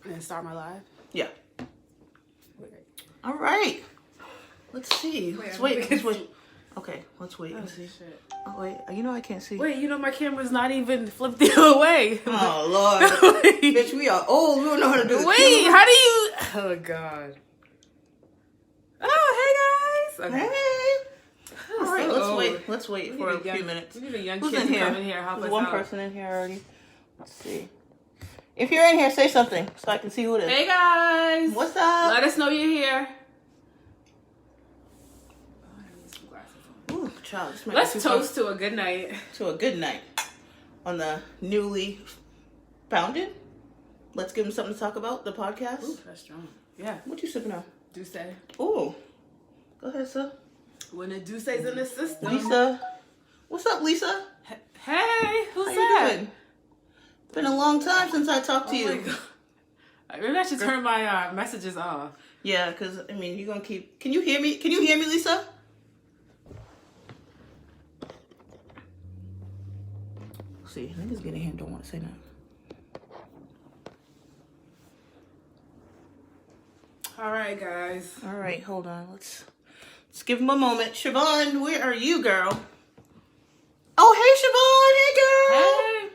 And start my live? Yeah. Okay. All right. Let's see. Let's wait. Okay, let's wait and see. Shit. Oh, wait. You know I can't see. Wait, you know my camera's not even flipped the other way. Oh, Lord. Bitch, we are old. We don't know how to do this. Wait, how do you... Oh, God. Oh, hey, guys. Okay. Hey. All right, So let's old. wait. Let's wait for a few minutes. We need a young Who's kid in to here? come in here and help There's us one out. person in here already. Let's see. If you're in here, say something so I can see who it is. Hey, guys. What's up? Let us know you're here. Ooh, child, this might Let's be too toast to a good night. to a good night on the newly founded. Let's give them something to talk about. The podcast. Ooh, that's strong. Yeah. What you sipping on? Do say. Ooh, go ahead, sir. When the do say's in the system. Lisa, what's up, Lisa? Hey, who's How that? you doing? Been a long time since I talked to Oh my you. God. Maybe I should turn my messages off. Yeah, because I mean, you're gonna keep. Can you hear me? Can you hear me, Lisa? See, niggas getting here don't want to say nothing. All right, guys. All right, hold on. Let's give him a moment. Siobhan, where are you, girl? Oh, hey, Siobhan. Hey, girl. Hey.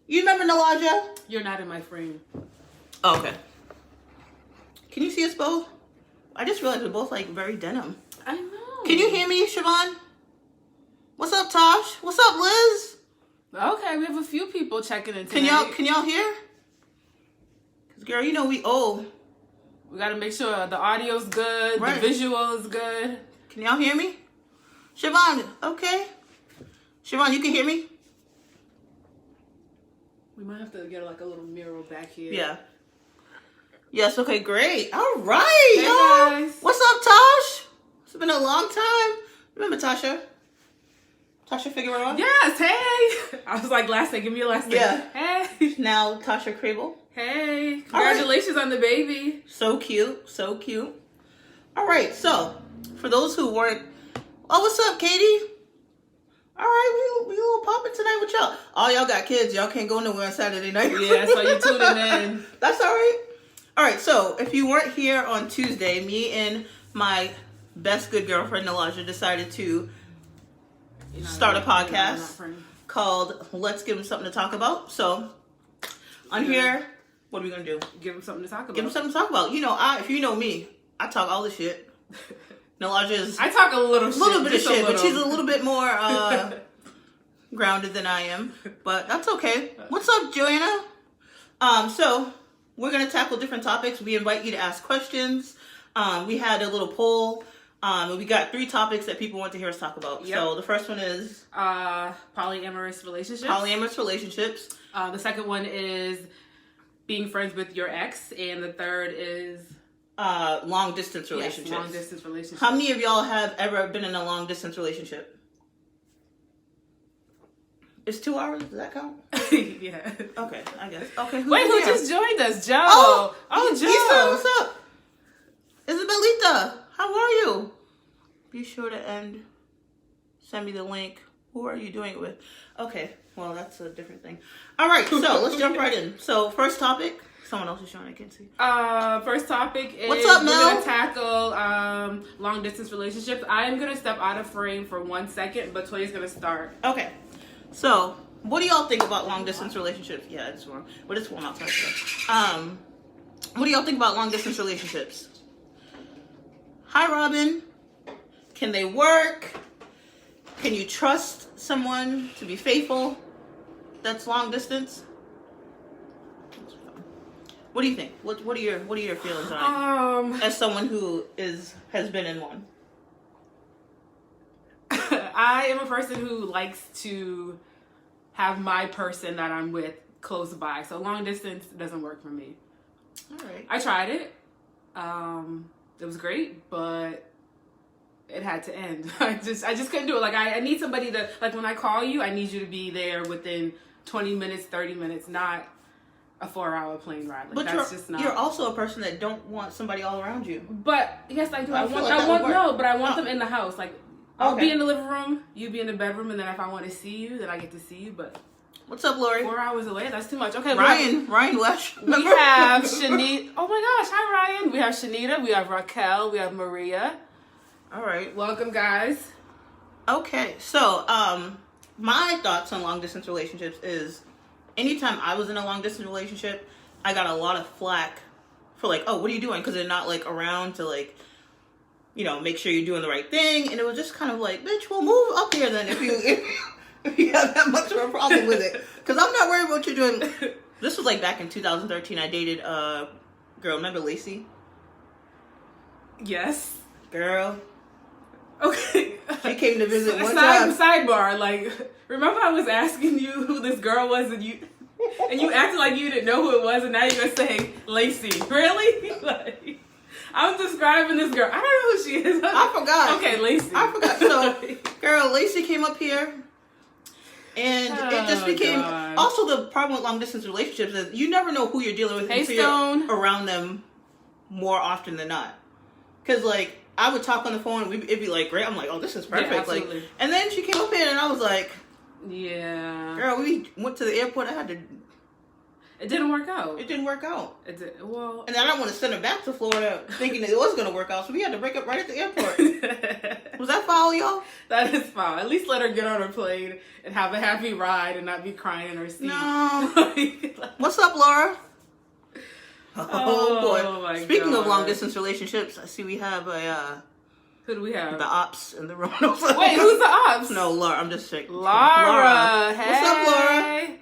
You remember Nalaja? You're not in my frame. Oh, okay. Can you see us both? I just realized we're both like very denim. I know. Can you hear me, Siobhan? What's up, Tosh? What's up, Liz? Okay, we have a few people checking in tonight. Can y'all hear? Cause girl, you know we old. We gotta make sure the audio's good, Right. the visual is good. Can y'all hear me? Siobhan, okay. Siobhan, you can hear me? We might have to get like a little mirror back here. Yeah. Yes, okay, great. All right, Hey, y'all. guys. What's up, Tosh? It's been a long time. Remember Tasha? Tasha Figueroa? Yes, hey. I was like, last name, give me your last name. Yeah. Hey. Now Tasha Crable. Hey. Congratulations on the baby. So cute, so cute. All right, so for those who weren't, oh, what's up, Katie? All right, we a little popping tonight with y'all. All y'all got kids, y'all can't go nowhere on Saturday night. Yeah, so you tuning in. That's all right. All right, so if you weren't here on Tuesday, me and my best good girlfriend Nalaja decided to start a podcast called Let's Give Them Something to Talk About. So on here, what are we gonna do? Give them something to talk about. Give them something to talk about. You know, if you know me, I talk all the shit. Nalaja is I talk a little bit of just shit, but she's a little bit more grounded than I am. But that's okay. What's up, Joanna? So we're gonna tackle different topics. We invite you to ask questions. We had a little poll. And we got 3 topics that people want to hear us talk about. Yep. So the first one is polyamorous relationships. Polyamorous relationships. The second one is being friends with your ex, and the third is Long distance relationships. Yes, long distance relationships. How many of y'all have ever been in a long distance relationship? Is 2 hours? Does that count? Yeah. Okay, I guess. Okay. Wait, who just joined us? Joe. Oh, Joe. Lisa, what's up? Isabelita, how are you? Be sure to send me the link. Who are you doing it with? Okay, well, that's a different thing. All right, so let's jump right in. So, first topic. Someone else is showing, I can't see. First topic is what's up, Mel? We're gonna tackle long distance relationships. I am gonna step out of frame for 1 second, but Toya's gonna start. Okay, so what do y'all think about long distance relationships? Yeah, it's warm, but it's warm outside. So. What do y'all think about long distance relationships? Hi, Robin. Can they work? Can you trust someone to be faithful? That's long distance. What do you think? What are your feelings on it? As someone who has been in one. I am a person who likes to have my person that I'm with close by. So long distance doesn't work for me. All right. I tried it. It was great, but it had to end. I just couldn't do it. Like I need somebody to, like when I call you, I need you to be there within 20 minutes, 30 minutes, not a 4-hour plane ride. Like, but that's just not. You're also a person that don't want somebody all around you. But yes, I do. I want them in the house. Like I'll be in the living room, you be in the bedroom, and then if I want to see you, then I get to see you. But What's up, Lori? 4 hours away. That's too much. Okay, Ryan Wesh. We have Shanita. Oh my gosh. Hi, Ryan. We have Shanita. We have Raquel. We have Maria. All right. Welcome, guys. Okay. So, my thoughts on long distance relationships is anytime I was in a long distance relationship, I got a lot of flack for like, oh, what are you doing? Because they're not like around to like, you know, make sure you're doing the right thing. And it was just kind of like, bitch, well, move up here then if you have that much of a problem with it. Because I'm not worried about what you're doing. This was like back in 2013. I dated a girl. Remember Lacey? Yes. Girl. Okay. She came to visit one time. Sidebar. Like, remember I was asking you who this girl was and you acted like you didn't know who it was and now you're going to say Lacey. Really? Like, I'm describing this girl. I don't know who she is. I forgot. Okay, Lacey. I forgot. So, girl, Lacey came up here. And it just became... God. Also, the problem with long-distance relationships is you never know who you're dealing with Hey, until Stone. you're around them more often than not. Because, like, I would talk on the phone and it'd be, like, great. I'm like, oh, this is perfect. Yeah, absolutely. Like, and then she came up here and I was like... Yeah. Girl, we went to the airport. It didn't work out. It didn't work out. It did. Well... And then I don't want to send her back to Florida thinking that it was going to work out. So we had to break up right at the airport. Was that foul, y'all? That is foul. At least let her get on her plane and have a happy ride and not be crying in her seat. No. What's up, Laura? Oh boy. My Speaking God. of long distance relationships, I see we have Who do we have? the ops in the room. Wait, who's the ops? No, Laura. I'm just saying. Laura. Hey. What's up, Laura?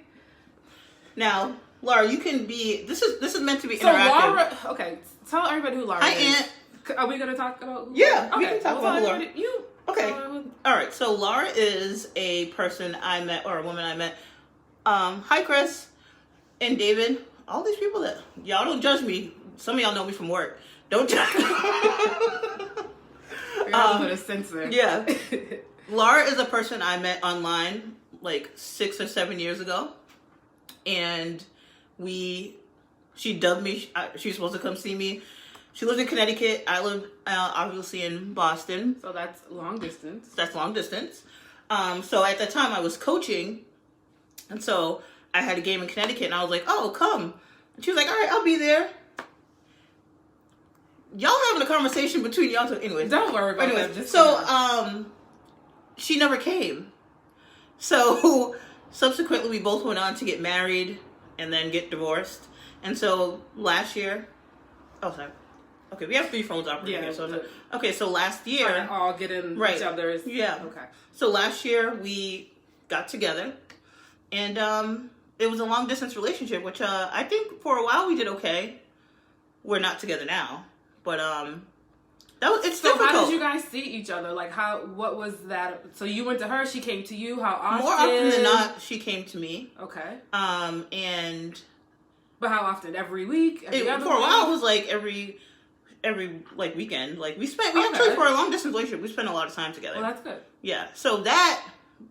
Now, Laura, you can be. This is meant to be So interactive. Laura, okay, tell everybody who Laura Hi, is. Aunt. Are we gonna talk about? Yeah, okay. we can talk well, about tell Laura. everybody- You. Okay. All right. So Laura is a person I met, or a woman I met. Hi, Chris and David. All these people that y'all don't judge me. Some of y'all know me from work. Don't judge me. We're gonna put a censor. Yeah. Laura is a person I met online like 6 or 7 years ago, and she dubbed me. She was supposed to come see me. She lives in Connecticut. I live obviously in Boston. So that's long distance. That's long distance. So at the time I was coaching, and so I had a game in Connecticut, and I was like, "Oh, come." And she was like, "All right, I'll be there." Y'all having a conversation between y'all two. Anyways. Don't worry about Anyways, that. Just so she never came. So subsequently, we both went on to get married and then get divorced. And so last year, oh sorry, okay, we have 3 phones operating here. So okay, so last year, trying to all get in Right. each other's. Yeah. Okay. So last year we got together, and it was a long distance relationship, which I think for a while we did okay. We're not together now, but it's So difficult. how did you guys see each other? Like what was that? So you went to her, she came to you. How often? More often than not, she came to me. Okay. And But how often? Every week? Every other for a while it week? was like every like weekend. Like we Okay. actually, for a long distance relationship, we spent a lot of time together. Well, that's good. Yeah. So that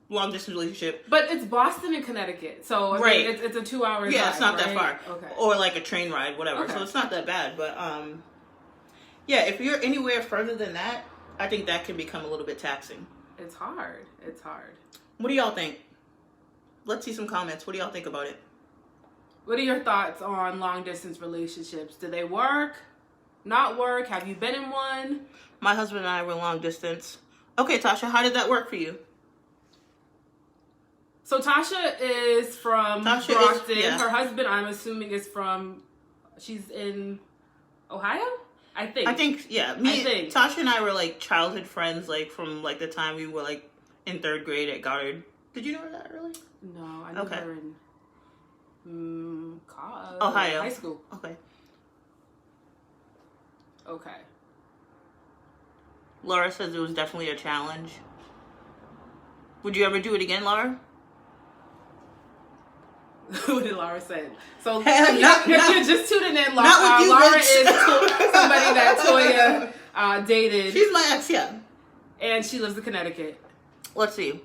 long distance relationship. But it's Boston and Connecticut, so I mean, Right. it's a 2 hour drive. Yeah, it's not right? that far. Okay. Or like a train ride, whatever. Okay. So it's not that bad. But yeah, if you're anywhere further than that, I think that can become a little bit taxing. It's hard. It's hard. What do y'all think? Let's see some comments. What do y'all think about it? What are your thoughts on long distance relationships? Do they work? Not work? Have you been in one? My husband and I were long distance. Okay, Tasha, how did that work for you? So Tasha is from Tasha is- Brockton. yeah. Her husband, I'm assuming, is from. She's in Ohio, I think. I think, yeah. Tasha and I were like childhood friends, like from like the time we were like in 3rd grade at Goddard. Did you know that really? No, I knew Okay. her in Ohio. high school. Okay. Okay. Laura says it was definitely a challenge. Would you ever do it again, Laura? What did Laura say? So Not- if you're just tuning in, Laura, not with you, Laura bitch. is somebody that Toya dated, She's my ex, yeah. and she lives in Connecticut. Let's see.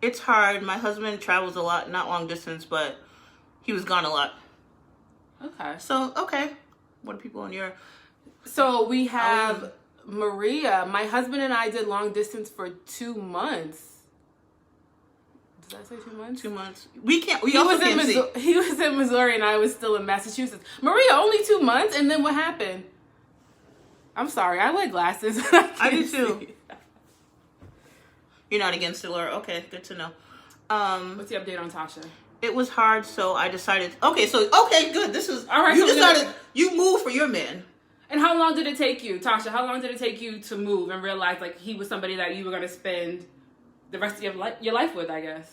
It's hard. My husband travels a lot, not long distance, but he was gone a lot. Okay. So, okay. What are people on your... So we have Maria. My husband and I did long distance for 2 months. Did I say 2 months? 2 months. We can't. We He also was in can't see. He was in Missouri, and I was still in Massachusetts. Maria, only 2 months, and then what happened? I'm sorry, I wear glasses. I do too. You're not against it, Laura. Okay, good to know. What's the update on Tasha? It was hard, so I decided. Okay, good. This is all right. You so decided you moved for your man. And how long did it take you, Tasha? How long did it take you to move and realize like he was somebody that you were gonna spend the rest of your life with? I guess.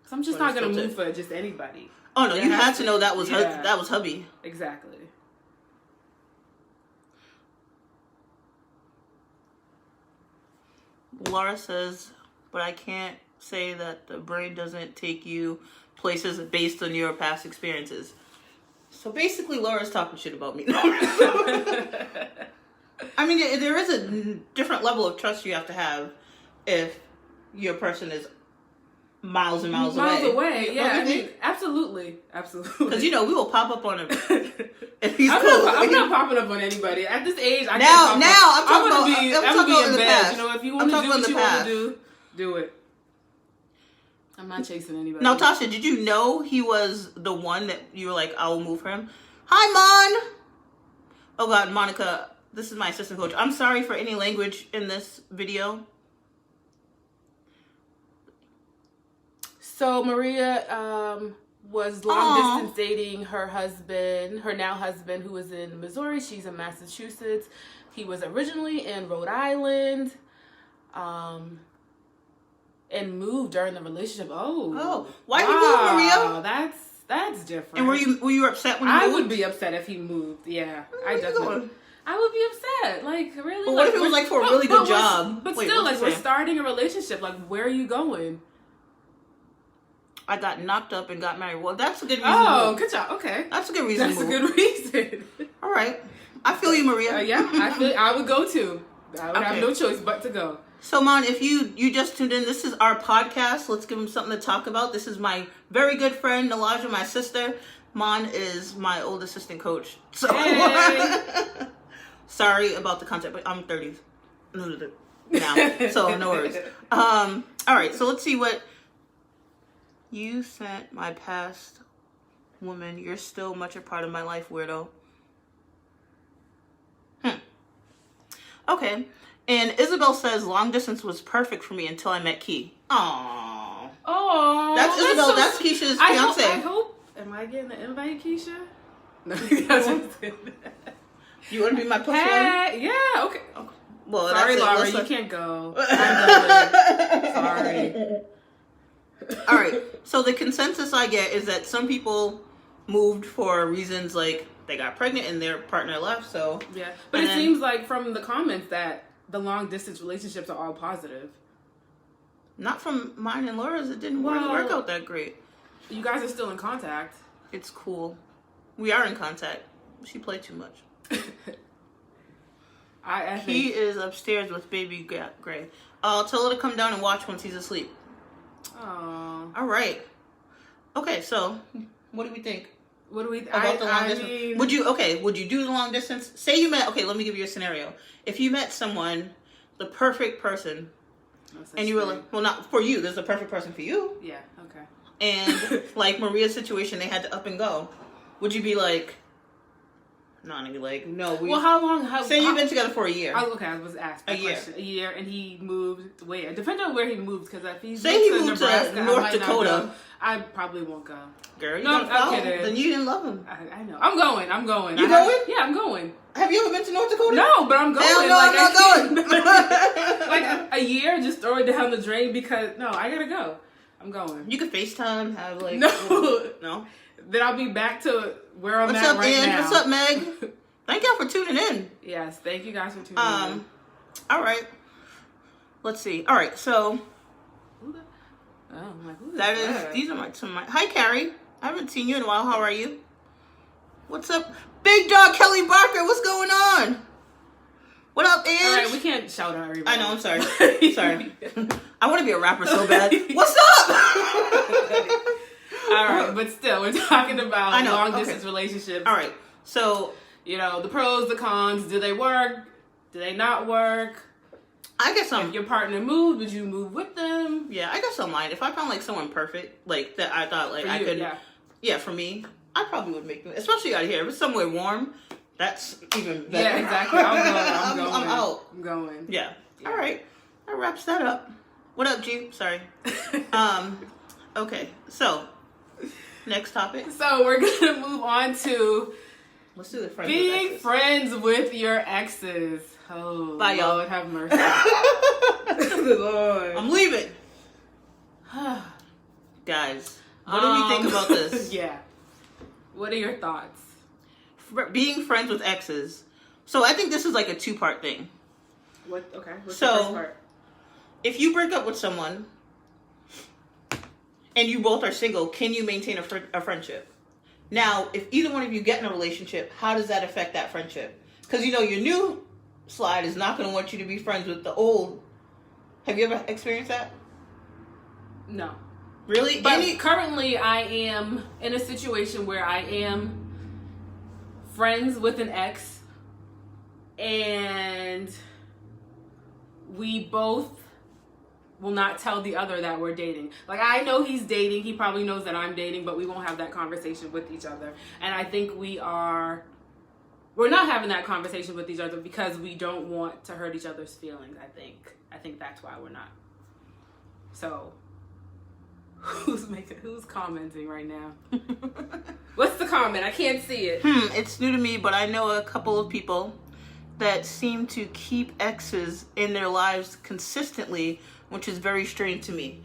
Cause I'm just not gonna move for just anybody. Oh no, you had to know that was that was hubby. Exactly. Laura says, but I can't say that the brain doesn't take you places based on your past experiences. So basically, Laura's talking shit about me. I mean, there is a different level of trust you have to have if your person is miles and miles away. Miles away, yeah. I mean, absolutely. Because, we will pop up on him. If he's I'm cool. not popping up on anybody. At this age, I I'm can't talking I'm gonna be in the bed. past. If you want to do what you want to do it. I'm not chasing anybody. Now, Tasha, did you know he was the one that you were like, I will move for him? Hi, Mon! Oh, God, Monica, this is my assistant coach. I'm sorry for any language in this video. So, Maria was long distance dating her now husband, who was in Missouri. She's in Massachusetts. He was originally in Rhode Island. And moved during the relationship. Oh, why did you move, Maria? That's different. And were you upset when he moved? I would be upset if he moved. Yeah, I definitely. I would be upset. Like, really? But what if it was like for a really good job? But still, like, we're starting a relationship. Like, where are you going? I got knocked up and got married. Well, that's a good reason. Oh, good job. Okay, that's a good reason. That's a good reason. All right, I feel you, Maria. Yeah, I would go too. I would have no choice but to go. So, Mon, if you just tuned in, this is our podcast. Let's give them something to talk about. This is my very good friend, Nalaja, my sister. Mon is my old assistant coach. So, hey. Sorry about the content, but I'm 30 now, so no worries. All right, so let's see what you sent my past woman. You're still much a part of my life, weirdo. Okay. And Isabel says, long distance was perfect for me until I met Key. Aww. Oh. That's Isabel. That's Keisha's fiance. I hope. Am I getting the invite, Keisha? No, that's You want to be my plus one? Yeah, okay. Well, sorry, that's Laura, you can't go. I'm sorry. All right. So the consensus I get is that some people moved for reasons like they got pregnant and their partner left. So yeah, but it seems like from the comments that the long distance relationships are all positive. Not from mine and Laura's. It didn't really work out that great. You guys are still in contact. It's cool. We are in contact. She played too much. He is upstairs with baby Gray. I'll tell her to come down and watch once he's asleep. Oh. All right. Okay, so what do we think? What do we about the long distance? Would you do the long distance? Say you met. Okay, let me give you a scenario. If you met someone, the perfect person, and you were like, well, not for you. There's a perfect person for you. Yeah. Okay. And like Maria's situation, they had to up and go. Would you be like? No, Well, how long? Say you've been together for a year. Okay, I was asked a year, and he moved. Wait, depending on where he moved, because if he's moved to North Dakota, I probably won't go. Girl, you I'm kidding. Then you didn't love him. I know. I'm going. You going? Yeah, I'm going. Have you ever been to North Dakota? No, but I'm going. Hell no, I'm not going. Like a year, just throw it down the drain because I gotta go. I'm going. You could FaceTime, have like no. Then I'll be back to where I'm at right now. What's up, Meg? Thank y'all for tuning in. Yes, thank you guys for tuning in. All right. Let's see. All right, so these are some of my. Hi, Carrie. I haven't seen you in a while. How are you? What's up, Big Dog Kelly Barker? What's going on? What up, Ange? All right, we can't shout out everybody. I know. I'm sorry. Sorry. I want to be a rapper so bad. What's up? All right, but still, we're talking about long distance relationships. All right, so the pros, the cons. Do they work? Do they not work? I guess If your partner moved, would you move with them? Yeah, I guess I mind. If I found like someone perfect, like that I thought like For I you, could. yeah. For me, I probably would make them, especially out here. If it's somewhere warm, that's even better. Yeah, exactly. I'm going. I'm out. I'm going. Yeah. Yeah. All right. That wraps that up. What up, G? Sorry. Okay. So, next topic. So we're gonna move on to Let's do the friends. being friends with your exes. Oh, Bye, y'all. Lord have mercy. Lord. I'm leaving. Guys, what do we think about this? Yeah. What are your thoughts? Being friends with exes. So I think this is like a 2-part thing. What? Okay. What's So- the first part? If you break up with someone and you both are single, can you maintain a friendship? Now, if either one of you get in a relationship, how does that affect that friendship? Because your new slide is not going to want you to be friends with the old. Have you ever experienced that? No. Really? But currently, I am in a situation where I am friends with an ex, and we both will not tell the other that we're dating. Like, I know he's dating. He probably knows that I'm dating, but we won't have that conversation with each other. And I think we're not having that conversation with each other because we don't want to hurt each other's feelings, I think that's why we're not. So, who's commenting right now? What's the comment? I can't see it. It's new to me, but I know a couple of people that seem to keep exes in their lives consistently, which is very strange to me.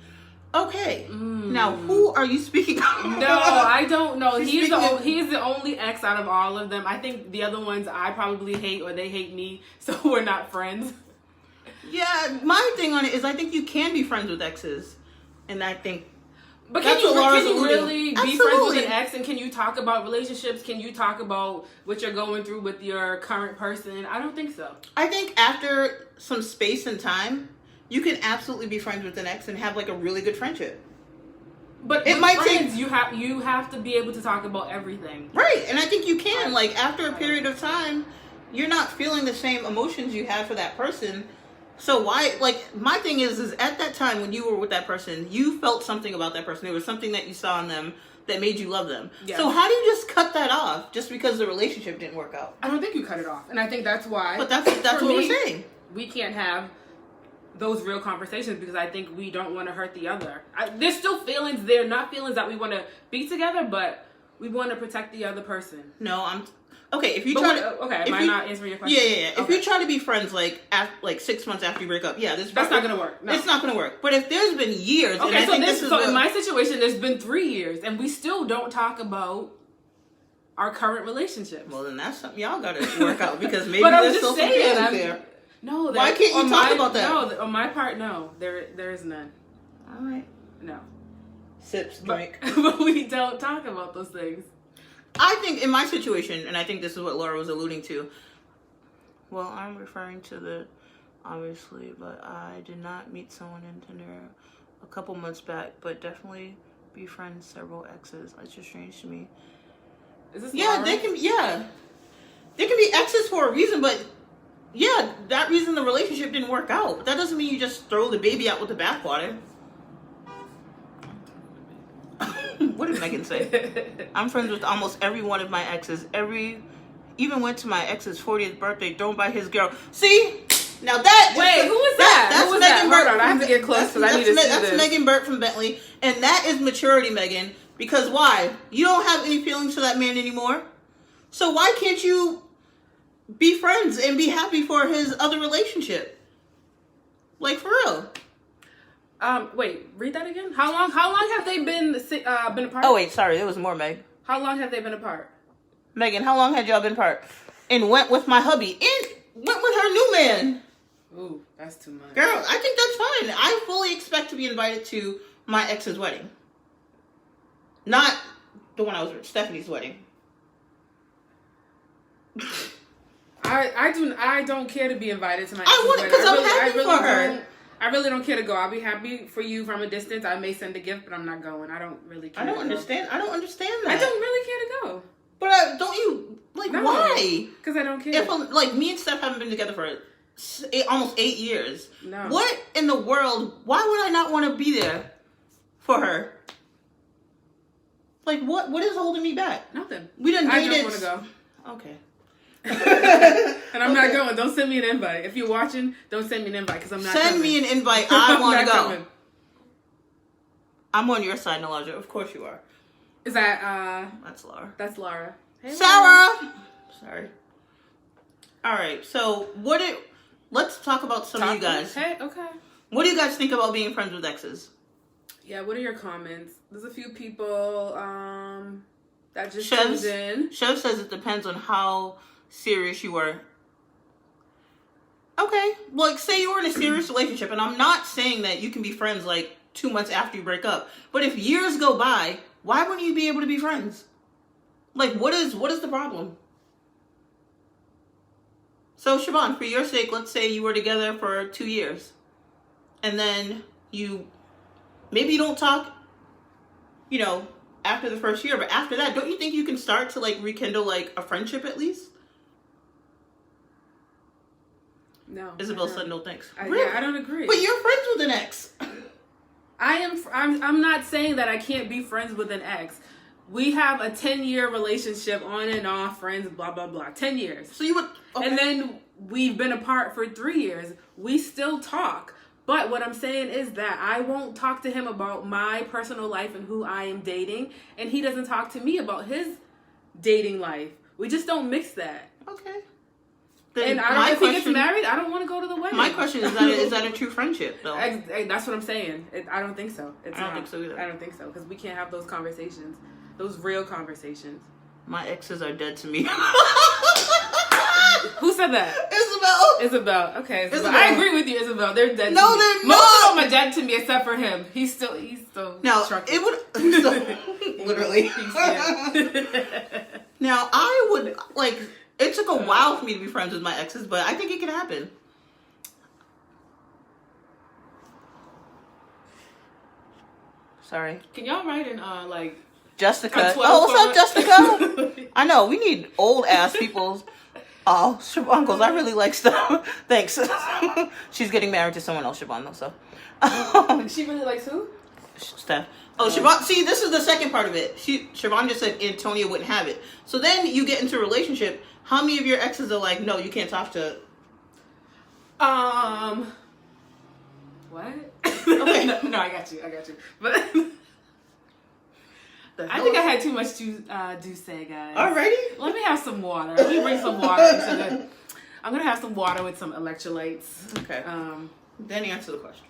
Okay, now who are you speaking of? No, I don't know. She's He's the only ex out of all of them. I think the other ones I probably hate or they hate me, so we're not friends. Yeah, my thing on it is I think you can be friends with exes, and I think. But That's can what Laura's you alluding. really be friends Absolutely. with an ex, and can you talk about relationships? Can you talk about what you're going through with your current person? I don't think so. I think after some space and time, you can absolutely be friends with an ex and have like a really good friendship. But It with might friends, take- you have to be able to talk about everything. Right, and I think you can. Like after a period of time, you're not feeling the same emotions you had for that person. So why, like, my thing is at that time when you were with that person, you felt something about that person. There was something that you saw in them that made you love them. Yes. So how do you just cut that off just because the relationship didn't work out? I don't think you cut it off, and I think that's why. But that's for what me, we're saying. We can't have those real conversations because I think we don't want to hurt the other. There's still feelings there, not feelings that we want to be together, but we want to protect the other person. No, I'm okay. If you But try what, to, okay, if am I you- not answering your question? Yeah. If Okay. you try to be friends like 6 months after you break up, yeah, That's not gonna work. No. It's not gonna work. But if there's been years, and Okay, I so think this is in my situation, there's been 3 years, and we still don't talk about our current relationship. well, then that's something y'all gotta work out because maybe But I'm there's just still some saying, feelings I'm- there. No, Why can't you on talk my- about that? No, on my part, no, there is none. All right, No, sips, but, drink. but we don't talk about those things. I think in my situation, and I think this is what Laura was alluding to. Well, I'm referring to the obviously, but I did not meet someone in Tinder a couple months back, but definitely befriend several exes. It's just strange to me. Is this Yeah, Laura? they can. Yeah, they can be exes for a reason, but yeah, that reason the relationship didn't work out. But that doesn't mean you just throw the baby out with the bathwater. What did Megan say? I'm friends with almost every one of my exes. Even went to my ex's 40th birthday thrown by his girl. See? Now that Wait, who was that? That's Who was Megan that? Burt. Hold on, I have to get close because I need to see That's this. Megan Burt from Bentley, and that is maturity, Megan. Because why? You don't have any feelings for that man anymore. So why can't you be friends and be happy for his other relationship? Like for real. Wait, read that again. How long have they been apart? Oh wait, sorry, there was more, Meg. How long have they been apart? Megan, how long had y'all been apart? And went with my hubby and went with her new man. Ooh, that's too much. Girl, I think that's fine. I fully expect to be invited to my ex's wedding. Not the one I was with, Stephanie's wedding. I don't care to be invited to my. I want it 'cause I'm happy for her. I really don't care to go. I'll be happy for you from a distance. I may send a gift, but I'm not going. I don't really care. I don't to understand. I don't understand Go. that. I don't really care to go. But don't you like No. why? Because I don't care. If like me and Steph haven't been together for almost 8 years. No. What in the world? Why would I not want to be there for her? Like, what is holding me back? Nothing. We done I dated. don't want to go. Okay. And I'm not going. Don't send me an invite. If you're watching, don't send me an invite because I'm not Send coming. me an invite. I want to not go. coming. I'm on your side, Nalaja. Of course you are. Is that That's Laura. that's Laura. Hey, Sarah. Laura. Sorry. All right. So let's talk about some of you guys. Hey, okay. What do you guys think about being friends with exes? Yeah, what are your comments? There's a few people that just Chevs- tuned in. Chev says it depends on how serious you are. Okay, like say you were in a serious relationship, and I'm not saying that you can be friends like 2 months after you break up. But if years go by, why wouldn't you be able to be friends? Like, what is the problem? So Siobhan, for your sake, let's say you were together for 2 years, and then maybe you don't talk, after the first year, but after that, don't you think you can start to like rekindle like a friendship at least? No. Isabel said no thanks. Yeah, I don't agree. But you're friends with an ex. I'm not saying that I can't be friends with an ex. We have a 10-year relationship, on and off, friends, blah, blah, blah. 10 years. So you would... Okay. And then we've been apart for 3 years. We still talk. But what I'm saying is that I won't talk to him about my personal life and who I am dating. And he doesn't talk to me about his dating life. We just don't mix that. Okay. And if he gets married, I don't want to go to the wedding. My question is that a true friendship, though? That's what I'm saying. I don't think so. I don't think so either. I don't think so, because we can't have those conversations. Those real conversations. My exes are dead to me. Who said that? Isabel. Okay, Isabel. I agree with you, Isabel. They're dead to me. No, they're not. Most of them are dead to me except for him. He's still now, trucking. it would... literally. Now, I would, like... It took a while for me to be friends with my exes, but I think it can happen. Sorry. Can y'all write in, Jessica. Oh, what's up, Jessica? I know, we need old ass people. Oh, Uncles, I really like stuff. Thanks. She's getting married to someone else, Siobhan, though, so. She really likes who? Steph. Oh, Siobhan, see, this is the second part of it. Siobhan just said Antonia wouldn't have it. So then you get into a relationship. How many of your exes are like, no, you can't talk to... What? Okay. No, I got you. But I think I had too much to say, guys. Alrighty. Let me have some water. Let me bring some water into I'm going to have some water with some electrolytes. Okay. Then answer the question.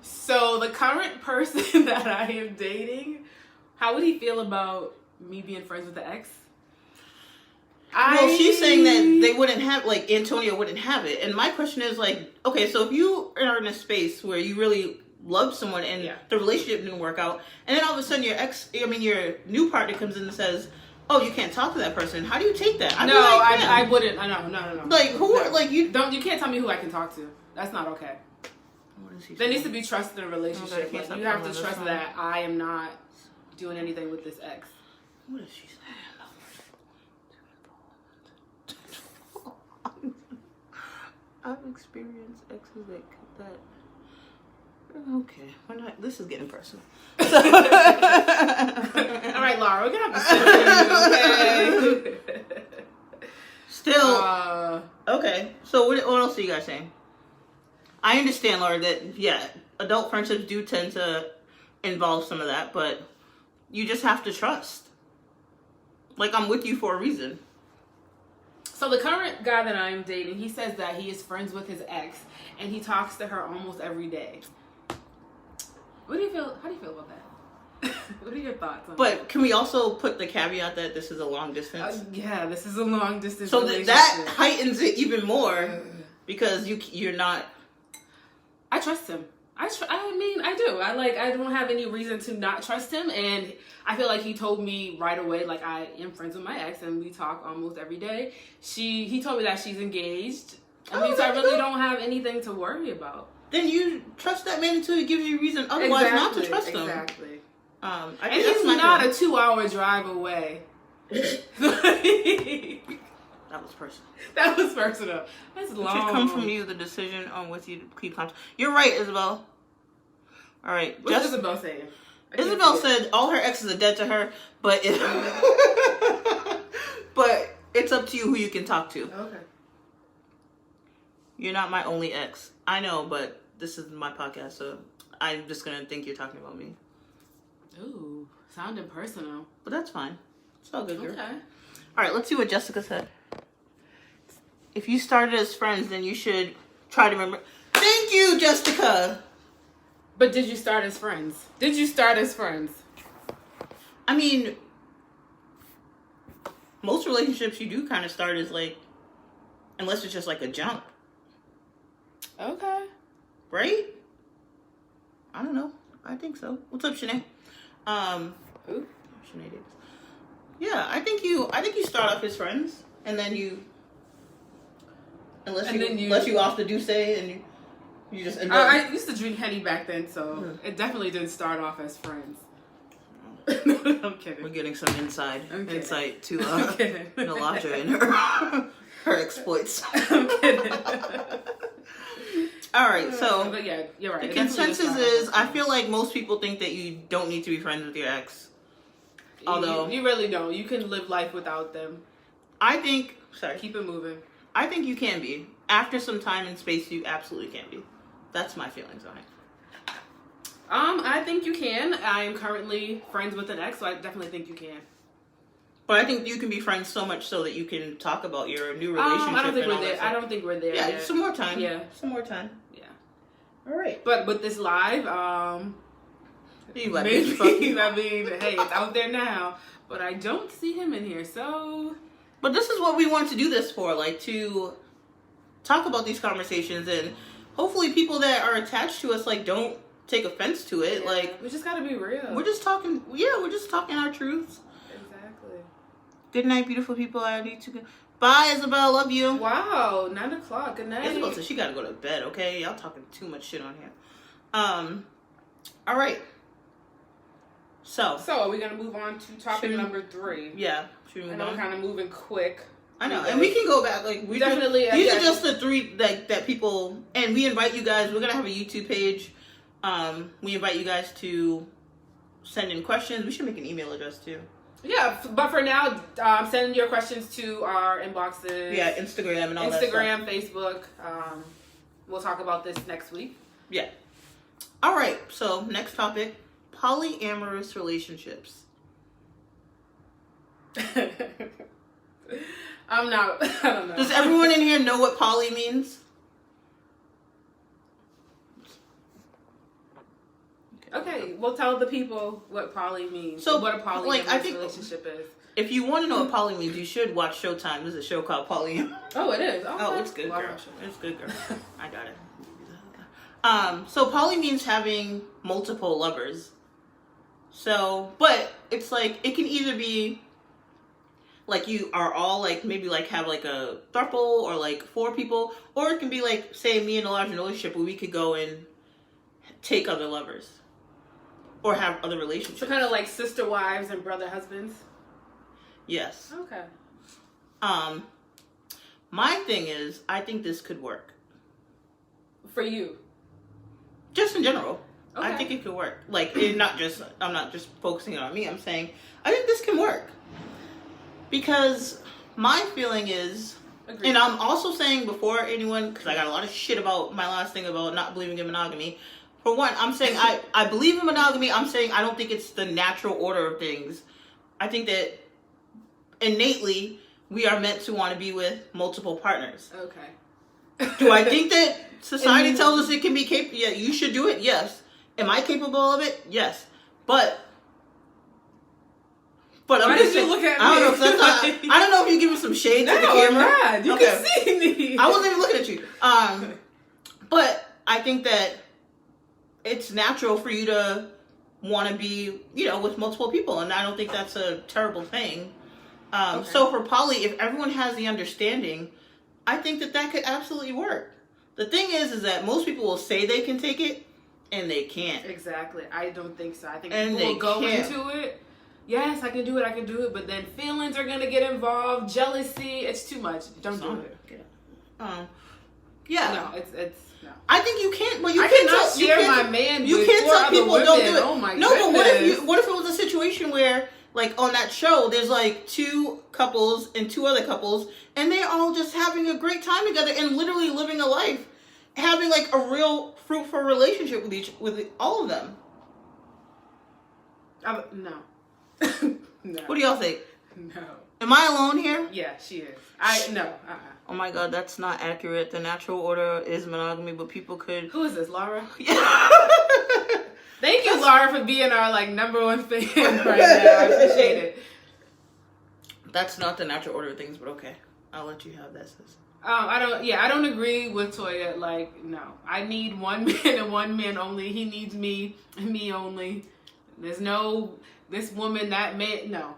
So the current person that I am dating, how would he feel about me being friends with the ex? Well, she's saying that they wouldn't have, like, Antonia wouldn't have it. And my question is, like, okay, so if you are in a space where you really love someone and the relationship didn't work out, and then all of a sudden your new partner comes in and says, oh, you can't talk to that person. How do you take that? I wouldn't. No. Like, who, like, you can't tell me who I can talk to. That's not okay. There needs to be trust in a relationship. Okay, you have to trust that I am not doing anything with this ex. What is she saying? I've experienced exes that. Okay, this is getting personal. All right, Laura, we're gonna have to sit with you, okay? Still, okay. So what else are you guys saying? I understand, Laura, that adult friendships do tend to involve some of that, but you just have to trust. Like, I'm with you for a reason. So the current guy that I'm dating, he says that he is friends with his ex, and he talks to her almost every day. How do you feel about that? What are your thoughts on that? But can we also put the caveat that this is a long distance? Yeah, this is a long distance so relationship. that heightens it even more because you're not... I trust him. I mean, I do. I don't have any reason to not trust him, and I feel like he told me right away, like, I am friends with my ex, and we talk almost every day. He told me that she's engaged. So I really don't have anything to worry about. Then you trust that man until he gives you reason otherwise not to trust him. Exactly. And he's not a 2-hour drive away. That was personal. That was personal. That's long. It should come from you, the decision on what you keep contact. You're right, Isabel. All right. What's Isabel saying? Isabel said all her exes are dead to her, but but it's up to you who you can talk to. Okay. You're not my only ex. I know, but this is my podcast, so I'm just gonna think you're talking about me. Ooh, sounding personal. But that's fine. It's all good, girl. Okay. All right, let's see what Jessica said. If you started as friends, then you should try to remember. Thank you, Jessica. But did you start as friends? Did you start as friends? I mean, most relationships you do kind of start as like, unless it's just like a jump. Okay. Right? I don't know. I think so. What's up, Shanae? Who? Shanae Davis. Yeah, I think you start off as friends, and then you, unless you off the Douce and you just end up. I used to drink Henny back then, so it definitely didn't start off as friends. No, I'm kidding. We're getting some insight to Nalaja and her exploits. I'm kidding. All right, so but yeah, you're right. the consensus is I feel like most people think that you don't need to be friends with your ex. Although you really don't. You can live life without them. I think Keep it moving. I think you can be. After some time and space, you absolutely can be. That's my feelings on it. I think you can. I am currently friends with an ex, so I definitely think you can. But I think you can be friends so much so that you can talk about your new relationship. I don't think we're there. I don't think we're there. Yeah, yet. some more time. Yeah, some more time. Yeah. All right. But with this live, maybe, I mean, hey, it's out there now. But I don't see him in here, so. But this is what we want to do this for, like to talk about these conversations, and hopefully people that are attached to us like don't take offense to it. Yeah, like we just gotta be real. We're just talking. Yeah, we're just talking our truths. Exactly. Good night, beautiful people. I need to go. Bye, Isabel. Love you. Wow, 9:00. Good night. Isabel said she gotta go to bed. Okay, y'all talking too much shit on here. All right. So are we gonna move on to topic number 3? Yeah. Should we I move know on? we're kind of moving quick. I know, and we can go back. Like we definitely. These are just the 3 that people, and we invite you guys. We're gonna have a YouTube page. We invite you guys to send in questions. We should make an email address too. Yeah, but for now, send your questions to our inboxes. Yeah, Instagram and all that stuff. Instagram, Facebook. We'll talk about this next week. Yeah. All right. So next topic: polyamorous relationships. I don't know. Does everyone in here know what poly means? Okay, we'll tell the people what poly means. So, what a polyamorous relationship is. If you want to know what poly means, you should watch Showtime. There's a show called Polyamorous. Oh, it is. Oh, it's good, girl. It's good, girl. I got it. So poly means having multiple lovers. So, but it's like it can either be like you are all like maybe like have like a throuple or like 4 people, or it can be like say me and a large relationship where we could go and take other lovers or have other relationships. So kind of like sister wives and brother husbands. Yes. Okay. My thing is, I think this could work. For you. Just in general. Okay. I think it could work. Like, I'm not just focusing on me. I'm saying, I think this can work. Because my feeling is, Agreed. And I'm also saying before anyone, because I got a lot of shit about my last thing about not believing in monogamy. For one, I'm saying I believe in monogamy. I'm saying I don't think it's the natural order of things. I think that innately we are meant to want to be with multiple partners. Okay. Do I think that society tells us it can be capable? Yeah, you should do it. Yes. Am I capable of it? Yes. But Why I'm just did you saying, look at me? I don't know. I don't know if you're giving some shade to the camera. Not. You can see me. I wasn't even looking at you. But I think that it's natural for you to want to be, with multiple people, and I don't think that's a terrible thing. Okay. So for poly, if everyone has the understanding, I think that could absolutely work. The thing is that most people will say they can take it, and they can't. Exactly. I don't think so. I think And people will go can't. into it. yes, I can do it, but then feelings are gonna get involved, jealousy, it's too much. Don't do it. Yeah. No, it's no. I think you can't, but you I can't cannot tell, share my man you with can't four tell other people women. don't do it. Oh my no, goodness. but what if it was a situation where, like, on that show, there's like two couples and two other couples, and they're all just having a great time together and literally living a life, having like a real fruitful relationship with all of them. No. No. What do y'all think? No. Am I alone here? Yeah, she is. No. Oh my God, that's not accurate. The natural order is monogamy, but people could. Who is this, Laura? Yeah. Thank you, Laura, for being our like number one fan right now. I appreciate it. That's not the natural order of things, but okay. I'll let you have that, sis. I don't agree with Toya. Like, no. I need one man and one man only. He needs me and me only. There's no this woman, that man. No.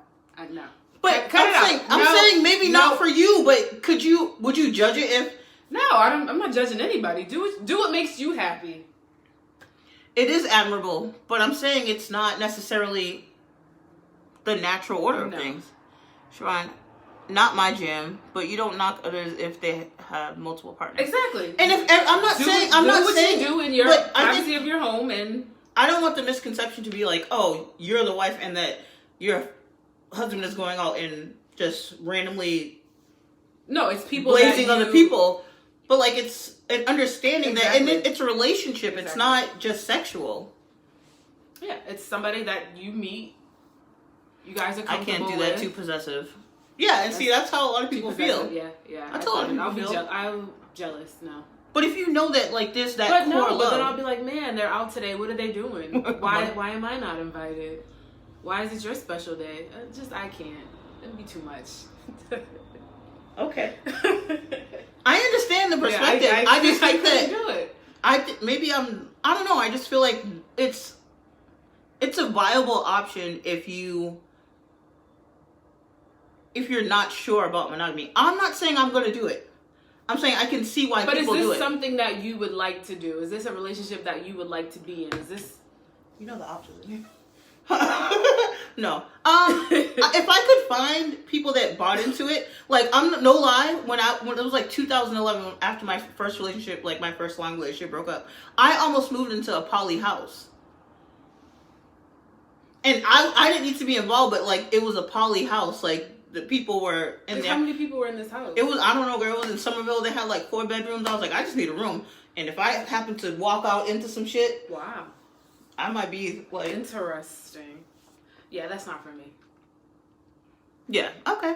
No. But Cut it out. I'm saying maybe not for you, but would you judge it if? No, I'm not judging anybody. Do what makes you happy. It is admirable, but I'm saying it's not necessarily the natural order of things. Shrine, not my jam, but you don't knock others if they have multiple partners. Exactly. And if I'm not saying you do in your privacy of your home, and I don't want the misconception to be like, oh, you're the wife and that your husband is going out and just randomly it's people blazing other people. But like it's an understanding that, and it's a relationship. It's not just sexual. Yeah, it's somebody that you meet. You guys are comfortable I can't do that. Too possessive. Yeah, and see, that's how a lot of people feel. Yeah. That's how a lot of people feel. I'm jealous. No. But if you know that, like, there's that but core love. But then I'll be like, man, they're out today. What are they doing? Why am I not invited? Why is it your special day? I can't. It'd be too much. Okay. I understand the perspective. Yeah, I just think that do it. I don't know. I just feel like it's a viable option if you're not sure about monogamy. I'm not saying I'm going to do it. I'm saying I can see why people do it. But is this something that you would like to do? Is this a relationship that you would like to be in? Is this... You know the options in here. No. If I could find people that bought into it, like, I'm no lie, when it was like 2011, after my first relationship, like my first long relationship broke up, I almost moved into a poly house. And I didn't need to be involved, but like it was a poly house. Like the people were in there. How many people were in this house? It was, I don't know, girl. It was in Somerville. They had like 4 bedrooms. I was like, I just need a room. And if I happen to walk out into some shit, wow, I might be like... Interesting. Yeah, that's not for me. Yeah, okay.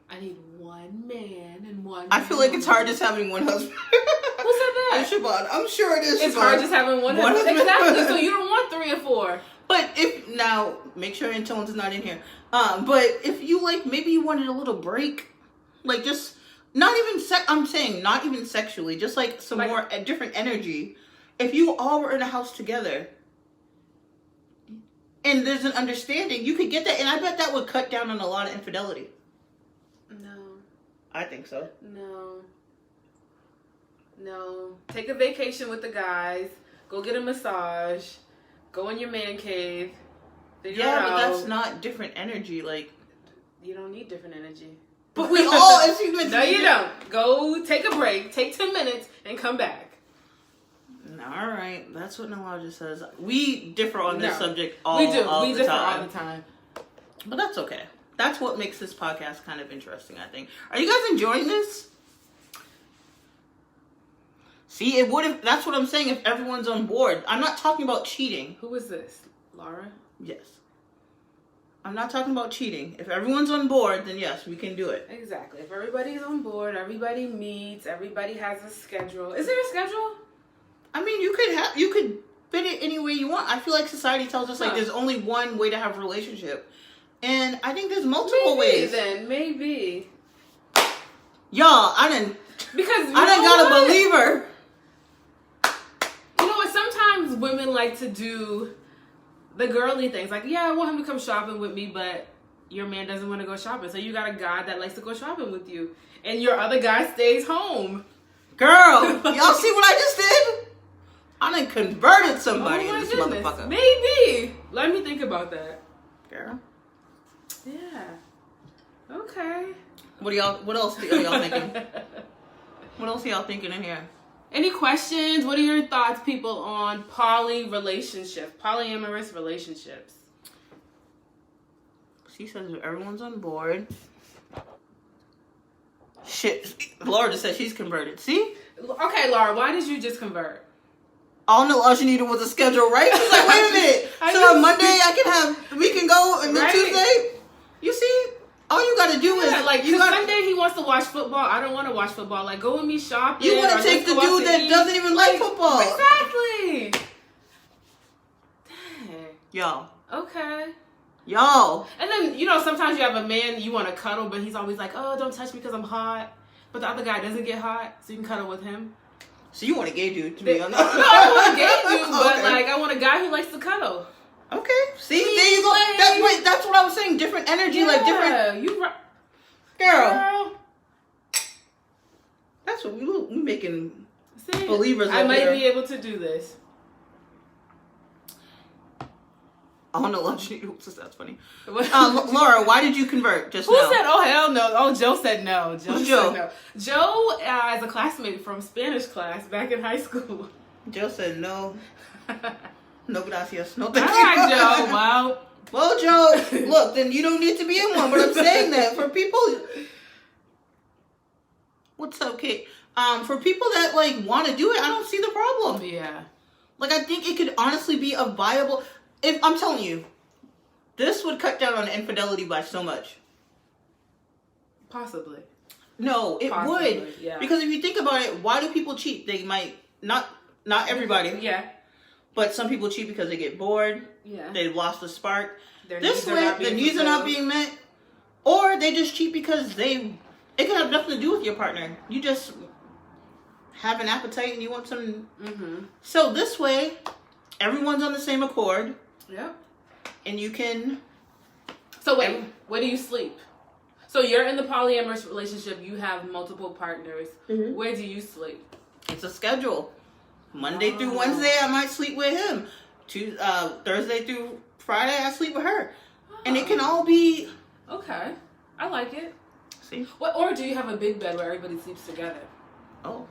I need one man and one... I feel like it's hard just having one husband. Who said that? Siobhan. I'm sure it is. It's Siobhan. hard just having one husband. Exactly. So you don't want 3 or 4. But if now, make sure Antone's is not in here. But if you like, maybe you wanted a little break, like just not even I'm saying not even sexually, just like some more different energy. If you all were in a house together, and there's an understanding, you could get that, and I bet that would cut down on a lot of infidelity. No. I think so. No. Take a vacation with the guys. Go get a massage. Go in your man cave. But that's not different energy. Like, you don't need different energy. But we all, as humans, no, you don't. Go take a break. Take 10 minutes and come back. All right, that's what Nalaja says. We differ on this subject all we do. all we the differ time. all the time. But that's okay. That's what makes this podcast kind of interesting, I think. Are you guys enjoying this? See, it would have. That's what I'm saying. If everyone's on board, I'm not talking about cheating. Who is this, Laura? Yes. I'm not talking about cheating. If everyone's on board, then yes, we can do it. Exactly. If everybody's on board, everybody meets, everybody has a schedule. Is there a schedule? I mean, you could fit it any way you want. I feel like society tells us like there's only one way to have a relationship, and I think there's multiple ways. Maybe. Y'all, I done got a believer. You know what? Sometimes women like to do the girly things. Like, yeah, I want him to come shopping with me, but your man doesn't want to go shopping. So you got a guy that likes to go shopping with you, and your other guy stays home. Girl, y'all see what I just did? I done converted somebody in this goodness. motherfucker. Maybe. Let me think about that. Girl. Yeah. Okay. What else are y'all thinking? What else are y'all thinking in here? Any questions? What are your thoughts, people, on polyamorous relationships? She says everyone's on board. Shit. Laura just said she's converted. See? Okay, Laura, why did you just convert? All all she needed was a schedule, right? She's like, wait a minute. So on Monday we can go, and then Right. Tuesday, you see? All you gotta do is like you gotta. Sunday he wants to watch football. I don't want to watch football. Like, go with me shopping. You want or to take let's the go out dude to that eat. doesn't even like football. Exactly. Dang. Y'all. Okay. Y'all. And then, sometimes you have a man you want to cuddle, but he's always like, oh, don't touch me because I'm hot. But the other guy doesn't get hot, so you can cuddle with him. So you want a gay dude to be on No, I want a gay dude, but Okay. I want a guy who likes to cuddle. Okay. See, there you go. That's what I was saying. Different energy, like different. Yeah, you Girl. That's what we making See, believers. I over might here. be able to do this. I don't know. That's funny. Laura, why did you convert just Who now? said, oh, hell no? Oh, Joe said no. Who's Joe? Said no. Joe is a classmate from Spanish class back in high school. Joe said no. All No gracias. No thank right, you. Joe. Well, Well, Joe, look, then you don't need to be in one. But I'm saying that for people. What's up, Kate? For people that want to do it, I don't see the problem. yeah. I think it could honestly be a viable. If I'm telling you, this would cut down on infidelity by so much. Possibly. No, it Possibly, would. yeah. Because if you think about it, why do people cheat? They might not everybody, Yeah. but some people cheat because they get bored. Yeah. They've lost the spark. Their This needs are way, not the being needs are not fulfilled. being met, or they just cheat because it can have nothing to do with your partner. You just have an appetite and you want some. Mm-hmm. So this way, everyone's on the same accord, Yeah. and you can. So wait, where do you sleep? So you're in the polyamorous relationship. You have multiple partners. Mhm. Where do you sleep? It's a schedule. Monday through Wednesday, I might sleep with him. Thursday through Friday, I sleep with her, and it can all be. Okay, I like it. See? What? Or do you have a big bed where everybody sleeps together? Oh.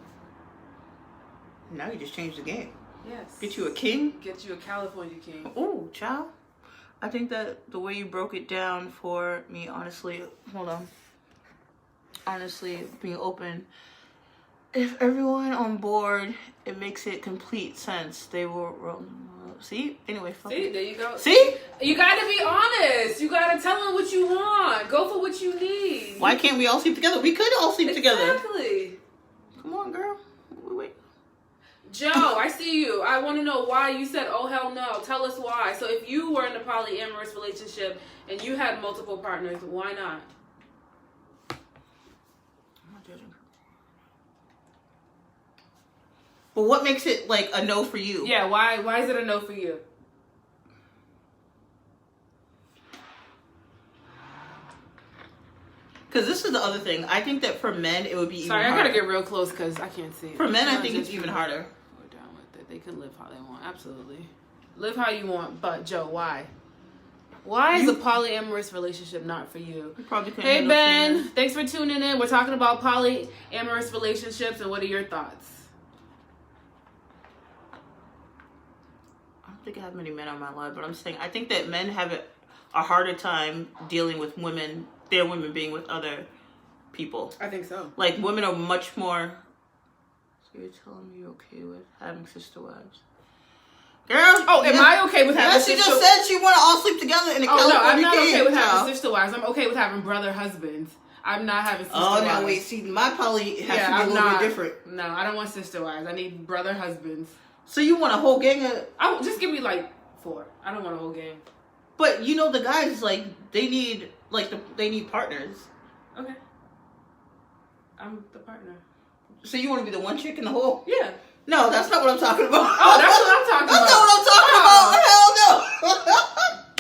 Now you just changed the game. Yes. Get you a king. Get you a California king. Ooh, child. I think that the way you broke it down for me, honestly, hold on. Honestly, being open. If everyone on board, it makes it complete sense. They will, see? Anyway, fuck See, it. there you go. See? You gotta be honest. You gotta tell them what you want. Go for what you need. Why can't we all sleep together? We could all sleep together. Exactly. Come on, girl. Wait. Joe, I see you. I want to know why you said, oh, hell no. Tell us why. So if you were in a polyamorous relationship and you had multiple partners, why not? I'm not judging. But what makes it a no for you? Yeah, why is it a no for you? Because this is the other thing. I think that for men, it would be even Sorry, harder. I gotta get real close because I can't see. For men, I think it's even harder. We're down with it. They can live how they want. Absolutely. Live how you want. But, Joe, why? Why is a polyamorous relationship not for you? You probably couldn't Hey, handle Ben. females. Thanks for tuning in. We're talking about polyamorous relationships, and what are your thoughts? I don't think I have many men on my line, but I'm saying I think that men have a harder time dealing with women, their women being with other people. I think so. Women are much more. So you're telling me you're okay with having sister wives? Girl. Oh, am I okay with having Yeah, she sister? just said she want to all sleep together in a Oh no, I'm California not okay king, with child. having sister wives. I'm okay with having brother husbands. I'm not having sister wives. Oh, now wait, see, my poly has to be a I'm little not. bit different. No, I don't want sister wives. I need brother husbands. So you want a whole gang of... Just give me 4. I don't want a whole gang. But the guys, they need, they need partners. Okay. I'm the partner. So you want to be the one chick in the whole... Yeah. No, that's not what I'm talking about. Oh, that's what I'm talking That's about. not what I'm talking about. Hell no.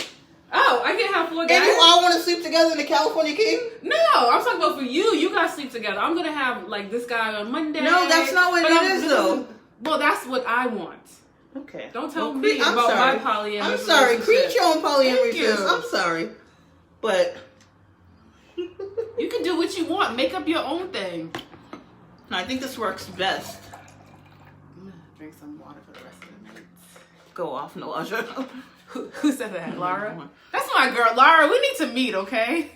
Oh, I can have 4 guys. And you all want to sleep together in the California king? No, I'm talking about for you. You guys sleep together. I'm gonna have this guy on Monday. No, that's not what it is, though. Well, that's what I want. Okay. Don't tell Well, me I'm about sorry. my polyamorous I'm sorry. relationship. Create your own polyamorous. Thank you. I'm sorry. But You can do what you want. Make up your own thing. I think this works best. I'm gonna drink some water for the rest of the night. Go off, Nalasha. Who said that? Lara? That's my girl. Lara, we need to meet, okay?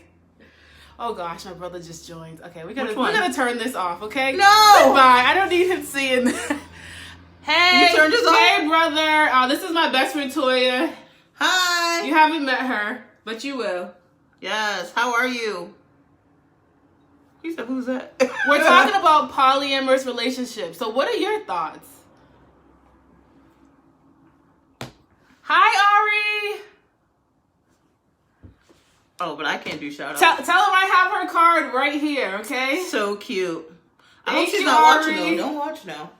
Oh gosh, my brother just joined. Okay, we're gonna turn this off, okay? No! Goodbye. I don't need him seeing that. Hey, You turned this off? Hey, brother. This is my best friend Toya. Hi. You haven't met her, but you will. Yes. How are you? He said, "Who's that?" We're talking about polyamorous relationships. So, what are your thoughts? Hi, Ari. Oh, but I can't do shout outs. Tell her I have her card right here, okay? So cute. I Thank hope she's you, not watching Ari. though. Don't watch now.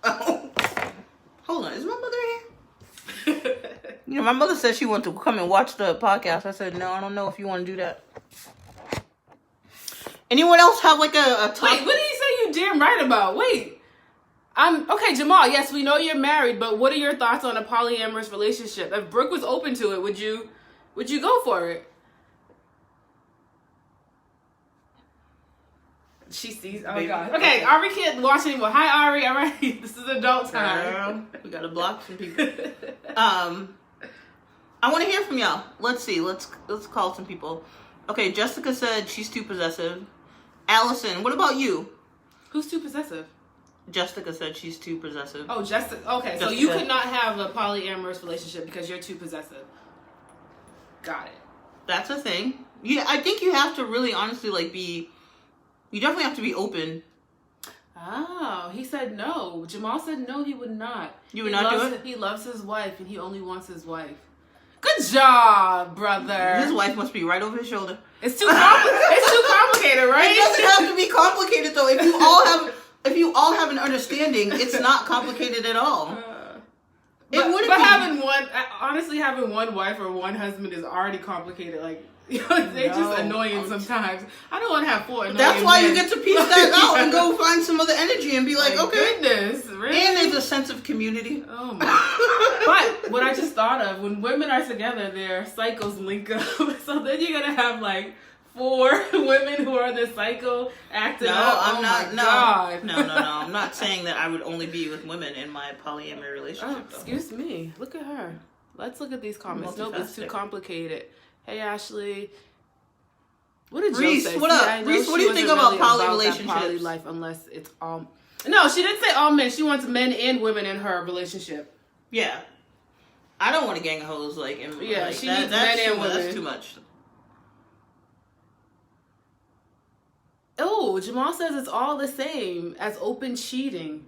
Hold on. Is my mother here? You know, my mother said she wanted to come and watch the podcast. I said, no, I don't know if you want to do that. Anyone else have like a top? Wait, what did he say you damn right about? Wait. Okay, Jamal, yes, we know you're married, but what are your thoughts on a polyamorous relationship? If Brooke was open to it, would you go for it? She sees. Oh my god. Okay, Ari can't watch anymore. Hi, Ari. All right, this is adult time. We gotta block some people. I want to hear from y'all. Let's see. Let's call some people. Okay, Jessica said she's too possessive. Allison, what about you? Who's too possessive? Jessica said she's too possessive. Oh, Jessica. Okay, so you could not have a polyamorous relationship because you're too possessive. Got it. That's a thing. Yeah, I think you have to really honestly like be. You definitely have to be open. Oh, he said no. Jamal said no, he would not. You would not do it? He loves his wife and he only wants his wife. Good job, brother. His wife must be right over his shoulder. It's too complicated, right? It doesn't have to be complicated though. If you all have an understanding, it's not complicated at all. Honestly, having one wife or one husband is already complicated. Like, they're just annoying sometimes. I don't want to have 4 annoying That's why men. you get to piece that out and go find some other energy and be like, My okay. goodness, really? And there's a sense of community. Oh my. But what I just thought of, when women are together, their cycles link up. So then you're going to have like 4 women who are the cycle acting up. I'm not. God. No. I'm not saying that I would only be with women in my polyamory relationship. Oh, excuse me. Look at her. Let's look at these comments. Nope, it's too complicated. Hey, Ashley. What did Reese, Joe say? what up? Reese, what do you think about poly relationships? Poly life, unless it's all. No, she didn't say all men. She wants men and women in her relationship. Yeah. I don't want a gang of hoes like in Yeah, like, she needs men and women. That's too much. Oh, Jamal says it's all the same as open cheating.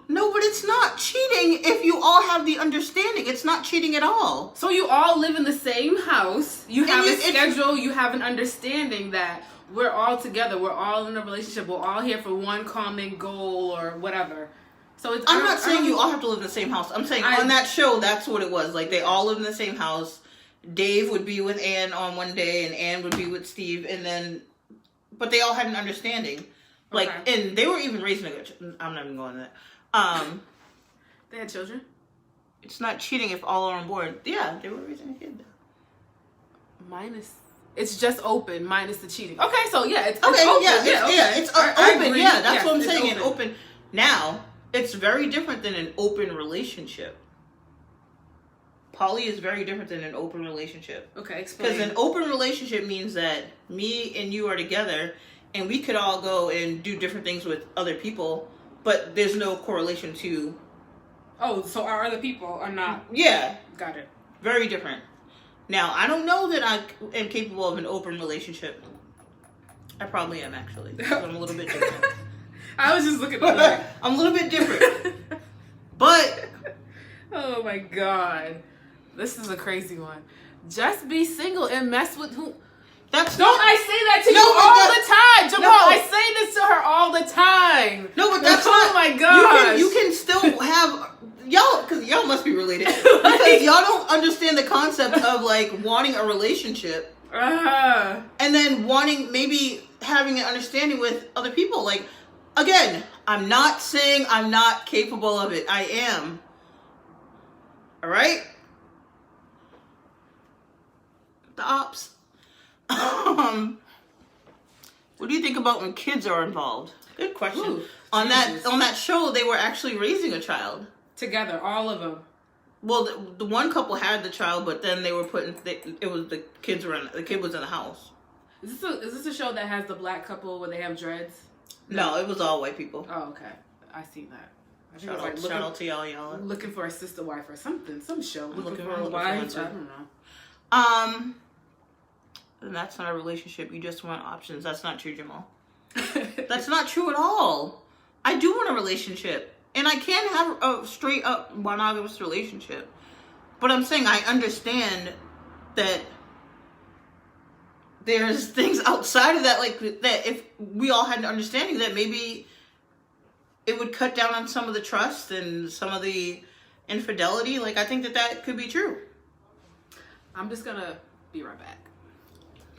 No, but it's not cheating if you all have the understanding. It's not cheating at all. So you all live in the same house. You have a schedule. You have an understanding that we're all together. We're all in a relationship. We're all here for one common goal or whatever. So it's. I'm not saying you all have to live in the same house. I'm saying on that show, that's what it was. Like, they all live in the same house. Dave would be with Ann on one day, and Ann would be with Steve, and then... But they all had an understanding. Like, and they were even raising a good... I'm not even going to that. They had children? It's not cheating if all are on board. Yeah, they were raising a kid. Minus... It's just open, minus the cheating. Okay, so yeah, it's okay, open. It's open. Agree. Yeah, that's what I'm it's saying. Open. An open... Now, it's very different than an open relationship. Poly is very different than an open relationship. Okay, explain. Because an open relationship means that me and you are together, and we could all go and do different things with other people, but there's no correlation to... Oh, so our other people are not... Yeah. Got it. Very different. Now, I don't know that I am capable of an open relationship. I probably am, actually. I'm a little bit different. I was just looking at that. I'm a little bit different. But... Oh, my God. This is a crazy one. Just be single and mess with who... I say that to you all the time, Jamal? No. I say this to her all the time. No, but that's oh my gosh. You can still have y'all, because y'all must be related. Because y'all don't understand the concept of like wanting a relationship, and then wanting maybe having an understanding with other people. Like, again, I'm not saying I'm not capable of it. I am. All right. The ops. What do you think about when kids are involved? Good question. Ooh, on Jesus. that show, they were actually raising a child. Together, all of them. Well, the one couple had the child, but then they were the kid was in the house. Is this a show that has the black couple where they have dreads? No, it was all white people. Oh, okay. I seen that. I think Shout it was like out to y'all. looking for a sister wife or something. Some show. Looking for I'm a looking wife. for I don't know. And that's not a relationship. You just want options. That's not true, Jamal. That's not true at all. I do want a relationship. And I can have a straight up monogamous relationship. But I'm saying I understand that there's things outside of that, like that if we all had an understanding that maybe it would cut down on some of the trust and some of the infidelity. Like, I think that could be true. I'm just gonna be right back.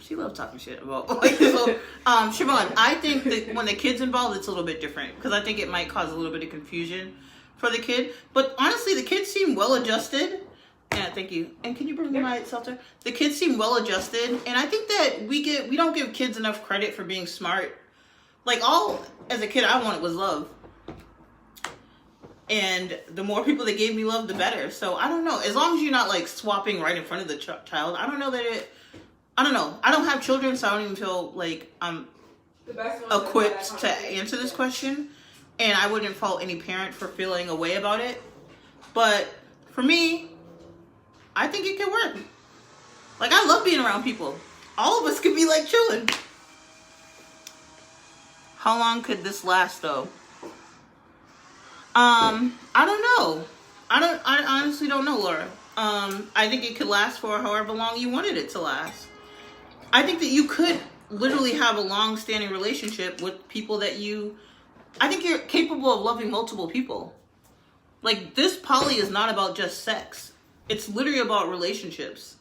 She loves talking shit about like so. Siobhan, I think that when the kid's involved, it's a little bit different because I think it might cause a little bit of confusion for the kid. But honestly, the kids seem well adjusted. Yeah, thank you. And can you bring me my seltzer? The kids seem well adjusted, and I think that we don't give kids enough credit for being smart. Like as a kid, I wanted was love. And the more people that gave me love, the better. So I don't know. As long as you're not like swapping right in front of the child, I don't know that it. I don't know. I don't have children, so I don't even feel like I'm equipped to answer this question. And I wouldn't fault any parent for feeling a way about it. But for me, I think it could work. Like, I love being around people. All of us could be like chilling. How long could this last, though? I don't know. I honestly don't know, Laura. I think it could last for however long you wanted it to last. I think that you could literally have a long-standing relationship with people that I think you're capable of loving multiple people. Like, this poly is not about just sex. It's literally about relationships.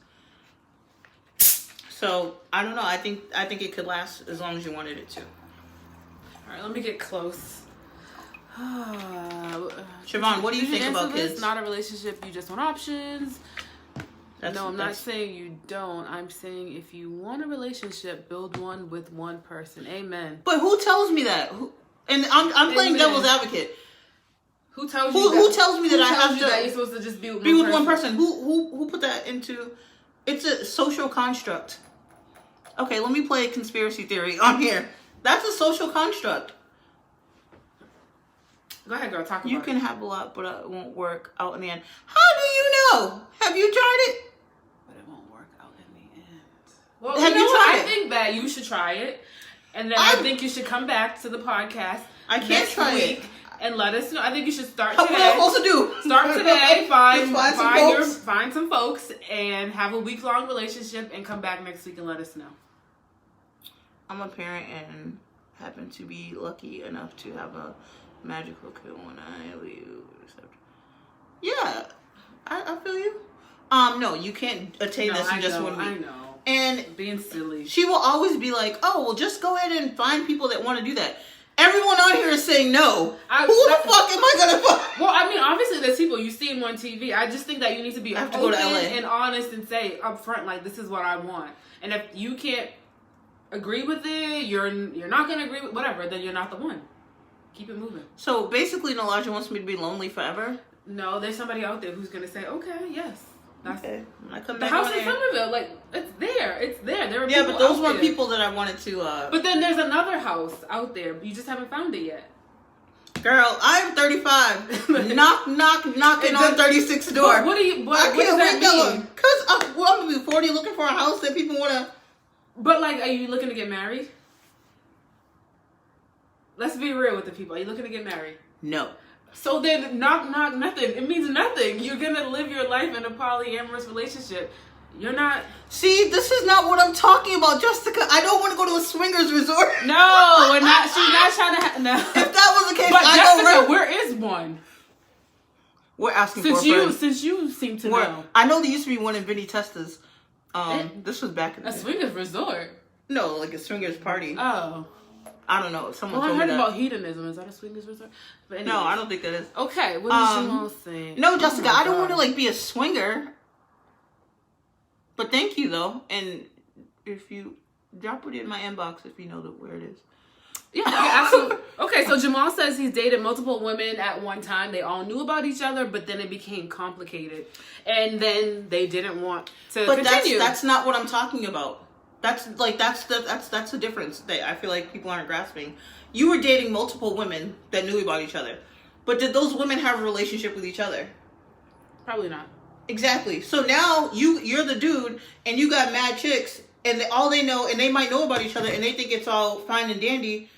So, I don't know. I think it could last as long as you wanted it to. All right, let me get close. Siobhan, what do you think about kids? It's not a relationship. You just want options. No, I'm not saying you don't. I'm saying if you want a relationship, build one with one person. Amen. But who tells me that? And I'm playing devil's advocate. Who tells you? Who tells me that I have to? That you're supposed to just be with one person? Who put that into? It's a social construct. Okay, let me play a conspiracy theory on here. That's a social construct. Go ahead, girl. Talk about it. You can have a lot, but it won't work out in the end. How do you know? Have you tried it? But it won't work out in the end. Well, have you tried I it? think that you should try it, and then I think you should come back to the podcast. I can't try it. And let us know. I think you should start What today. am I supposed to do? Start today. Find Find some folks and have a week-long relationship, and come back next week and let us know. I'm a parent and happen to be lucky enough to have a magical kid when I leave. Yeah, I feel you. No, you can't attain this in just 1 week. I know. And being silly. She will always be like, "Oh, well, just go ahead and find people that want to do that." Everyone on here is saying no. Who the fuck am I gonna fuck? Well, I mean, obviously there's people you see them on TV. I just think that you need to be open and honest and say up front, like, this is what I want. And if you can't agree with it, you're not gonna agree with whatever, then you're not the one. Keep it moving. So basically, Nalaja wants me to be lonely forever? No, there's somebody out there who's gonna say, okay, yes. That's okay. I come the back house in Somerville, like, it's there. It's there. There are yeah, people but those out weren't there. people that I wanted to But then there's another house out there. You just haven't found it yet. Girl, I'm 35. knocking on 36 door. What does that mean? Because I'm gonna be 40 looking for a house that people wanna. But like, are you looking to get married? Let's be real with the people. Are you looking to get married? No. So then, knock, nothing. It means nothing. You're gonna live your life in a polyamorous relationship. You're not. See, this is not what I'm talking about, Jessica. I don't want to go to a swingers resort. No, we're not. She's not trying to. No. If that was the case, but I Jessica, where is one? We're asking for a friend. Since you seem to know. I know there used to be one in Vinny Testa's. This was back in the day. A swingers resort? No, like a swingers party. Oh. I don't know. Someone told I me heard that. about hedonism. Is that a swingers resort? But anyways. No, I don't think that is. Okay, what did you all say? No, Jessica, I don't want to like be a swinger. But thank you though, and drop it in my inbox if you know where it is. Yeah, absolutely. Okay, so Jamal says he's dated multiple women at one time. They all knew about each other, but then it became complicated, and then they didn't want to continue. That's not what I'm talking about. That's the difference that I feel like people aren't grasping. You were dating multiple women that knew about each other, but did those women have a relationship with each other? Probably not. Exactly. So now you're the dude, and you got mad chicks, and all they know, and they might know about each other, and they think it's all fine and dandy.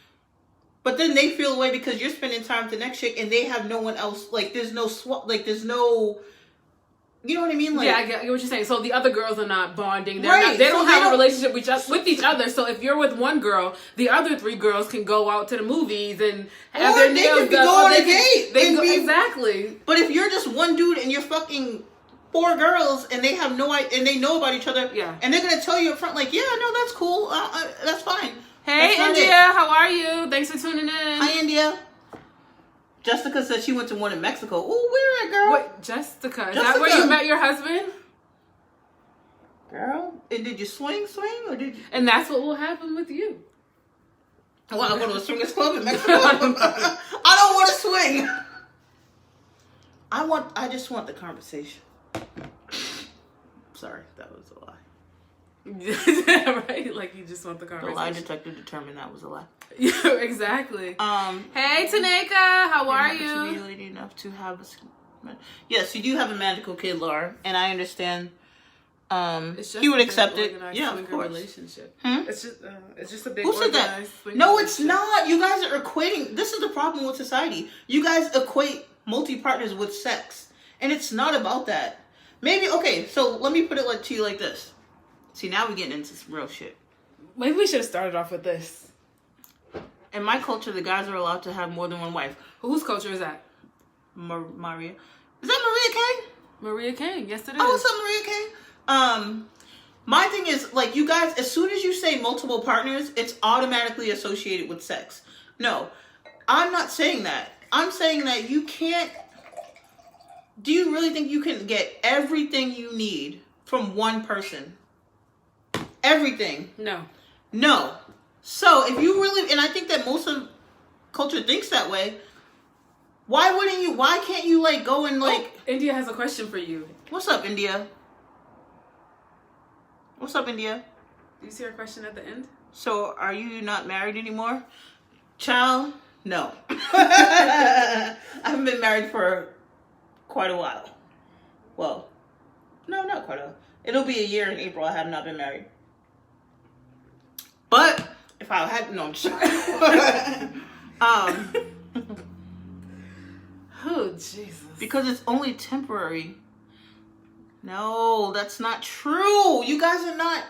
But then they feel away because you're spending time with the next chick, and they have no one else. Like, there's no there's no, you know what I mean? Like, yeah, I get what you're saying. So the other girls are not bonding. Right. They don't have a relationship with each other. So if you're with one girl, the other 3 girls can go out to the movies and have their nails done. Go on a date. Exactly. But if you're just one dude and you're fucking 4 girls and they have no idea, and they know about each other, yeah, and they're gonna tell you up front, like, yeah, no, that's cool, that's fine. Hey, India, how are you? Thanks for tuning in. Hi, India. Jessica said she went to one in Mexico. Oh, where at, girl? What, Jessica? Is that where you met your husband? Girl, and did you swing, or did you? And that's what will happen with you. Well, I go to a swingers club in Mexico. I don't want to swing. I just want the conversation. Sorry, that was a lie. Right? Like, you just want the conversation. The lie detector determined that was a lie. Yeah, exactly. Hey, Taneka, how are you? To be lady enough to have a... Yes, you do have a magical kid, Laura, and I understand. He would accept it. Yeah, of course. Relationship. Hmm? It's just a big. Who said that? No, it's not. You guys are equating. This is the problem with society. You guys equate multi-partners with sex, and it's not about that. Maybe okay. So let me put it to you like this. See, now we're getting into some real shit. Maybe we should have started off with this. In my culture, the guys are allowed to have more than one wife. Whose culture is that? Maria. Is that Maria Kane? Maria Kane. Yes, it is. Oh, what's up, Maria Kane? My thing is, like, you guys, as soon as you say multiple partners, it's automatically associated with sex. No, I'm not saying that. I'm saying that you can't. Do you really think you can get everything you need from one person? Everything. No. So if you really, and I think that most of culture thinks that way, why can't you like go and like... Oh, India has a question for you. What's up, India? What's up, India? Do you see her question at the end? So are you not married anymore? Child, no. I haven't been married for quite a while. Well, no, not quite a while. It'll be a year in April I have not been married. But if I had, no, I'm sure. Oh, Jesus. Because it's only temporary. No, that's not true. You guys are not.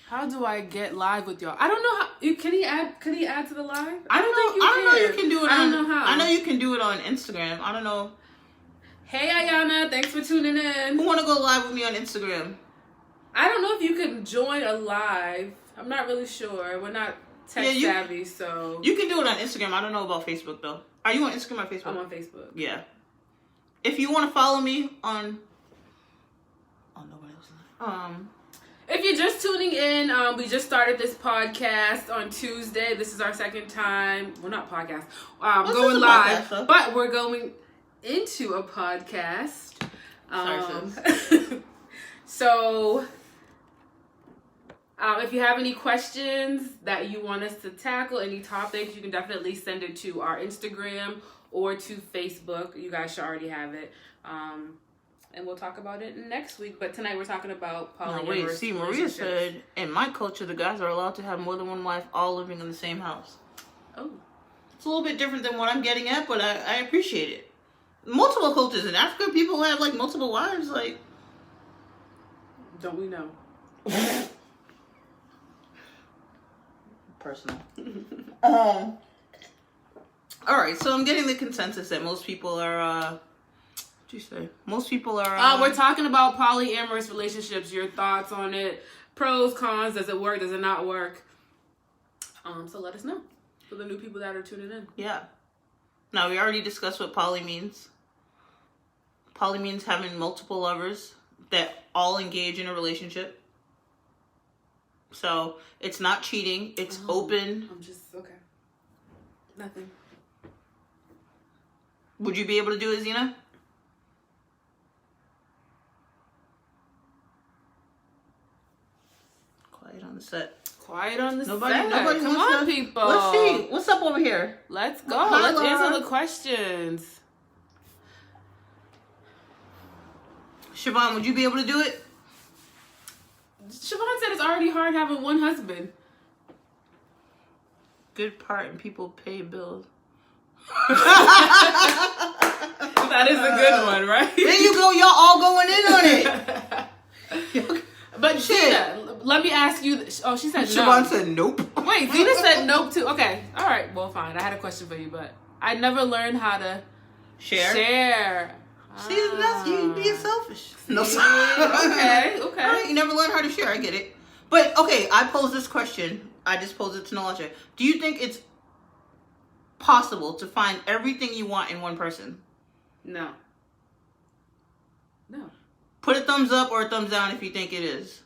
How do I get live with y'all? I don't know how. Can he add to the live? I don't know you can do it. I don't know how. I know you can do it on Instagram. I don't know. Hey, Ayana, thanks for tuning in. Who want to go live with me on Instagram? I don't know if you can join a live. I'm not really sure. We're not tech savvy, so... You can do it on Instagram. I don't know about Facebook, though. Are you on Instagram or Facebook? I'm on Facebook. Yeah. If you want to follow me on... Oh, nobody else. If you're just tuning in, we just started this podcast on Tuesday. This is our second time. Well, not podcast. Going live. Podcast, but we're going into a podcast. Sorry, so... if you have any questions that you want us to tackle, any topics, you can definitely send it to our Instagram or to Facebook. You guys should already have it. And we'll talk about it next week. But tonight we're talking about polyamorous See, Maria said, in my culture, the guys are allowed to have more than one wife, all living in the same house. Oh. It's a little bit different than what I'm getting at, but I appreciate it. Multiple cultures. In Africa, people have, like, multiple wives, like... Don't we know? Personal. All right, so I'm getting the consensus that most people are what'd you say? Most people are we're talking about polyamorous relationships, your thoughts on it, pros, cons, does it work, does it not work? So let us know for the new people that are tuning in. Yeah. Now we already discussed what poly means. Poly means having multiple lovers that all engage in a relationship. So it's not cheating. It's open. I'm just okay. Nothing. Would you be able to do it, Zena? Quiet on the set. Quiet on the Nobody set. Come wants on, to, people. Let's see. What's up over here? Let's go. Hi, Let's Laura. answer the questions. Siobhan, would you be able to do it? Siobhan said it's already hard having one husband. Good part and people pay bills. That is a good one, right? There you go. Y'all all going in on it. But Zena, let me ask you. Oh, she said Siobhan no. said nope. Wait, Zena said nope too. Okay, all right. Well, fine. I had a question for you, but I never learned how to Share. See, that's you being selfish. No, Okay. All right, you never learned how to share. I get it. But okay, I pose this question. I just posed it to Nalasha. Do you think it's possible to find everything you want in one person? No. No. Put a thumbs up or a thumbs down if you think it is.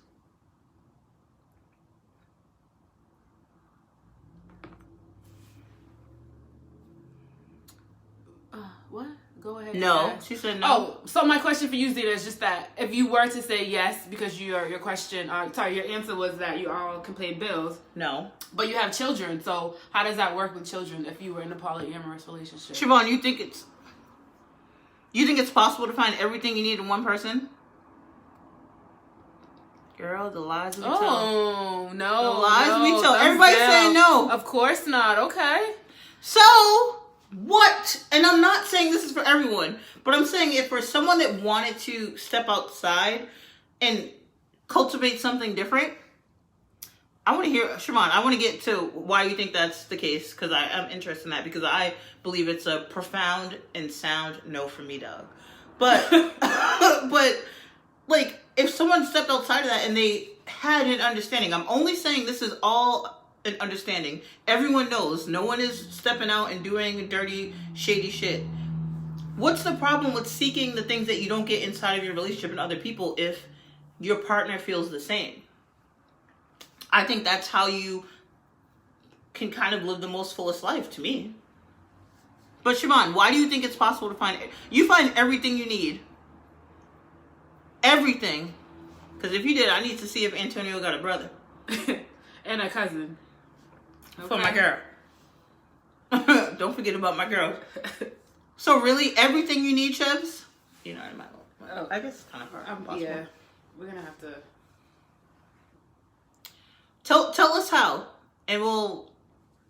What? Go ahead. No, Ask. she said no. Oh, so my question for you, Zena, is just that if you were to say yes because your question, your answer was that you all can pay bills, No. but you have children. So how does that work with children if you were in a polyamorous relationship? Siobhan, you think it's possible to find everything you need in one person? Girl, the lies we tell. Oh no, The lies we tell. thumbs Everybody's down. saying no. Of course not. Okay. So, what? And I'm not saying this is for everyone, but I'm saying if for someone that wanted to step outside and cultivate something different, I want to hear, Siobhan, I want to get to why you think that's the case, because I'm interested in that, because I believe it's a profound and sound no for me, dog. But, but, like, if someone stepped outside of that and they had an understanding, I'm only saying this is all an understanding. Everyone knows. No one is stepping out and doing dirty, shady shit. What's the problem with seeking the things that you don't get inside of your relationship and other people if your partner feels the same? I think that's how you can kind of live the most fullest life, to me. But Siobhan, why do you think it's possible to find... You find everything you need. Everything. Because if you did, I need to see if Antonio got a brother. And a cousin. For my girl. Don't forget about my girl. So really, everything you need, Chebs? You know, I guess it's kind of hard. Impossible. Yeah. We're going to have to... Tell us how, and we'll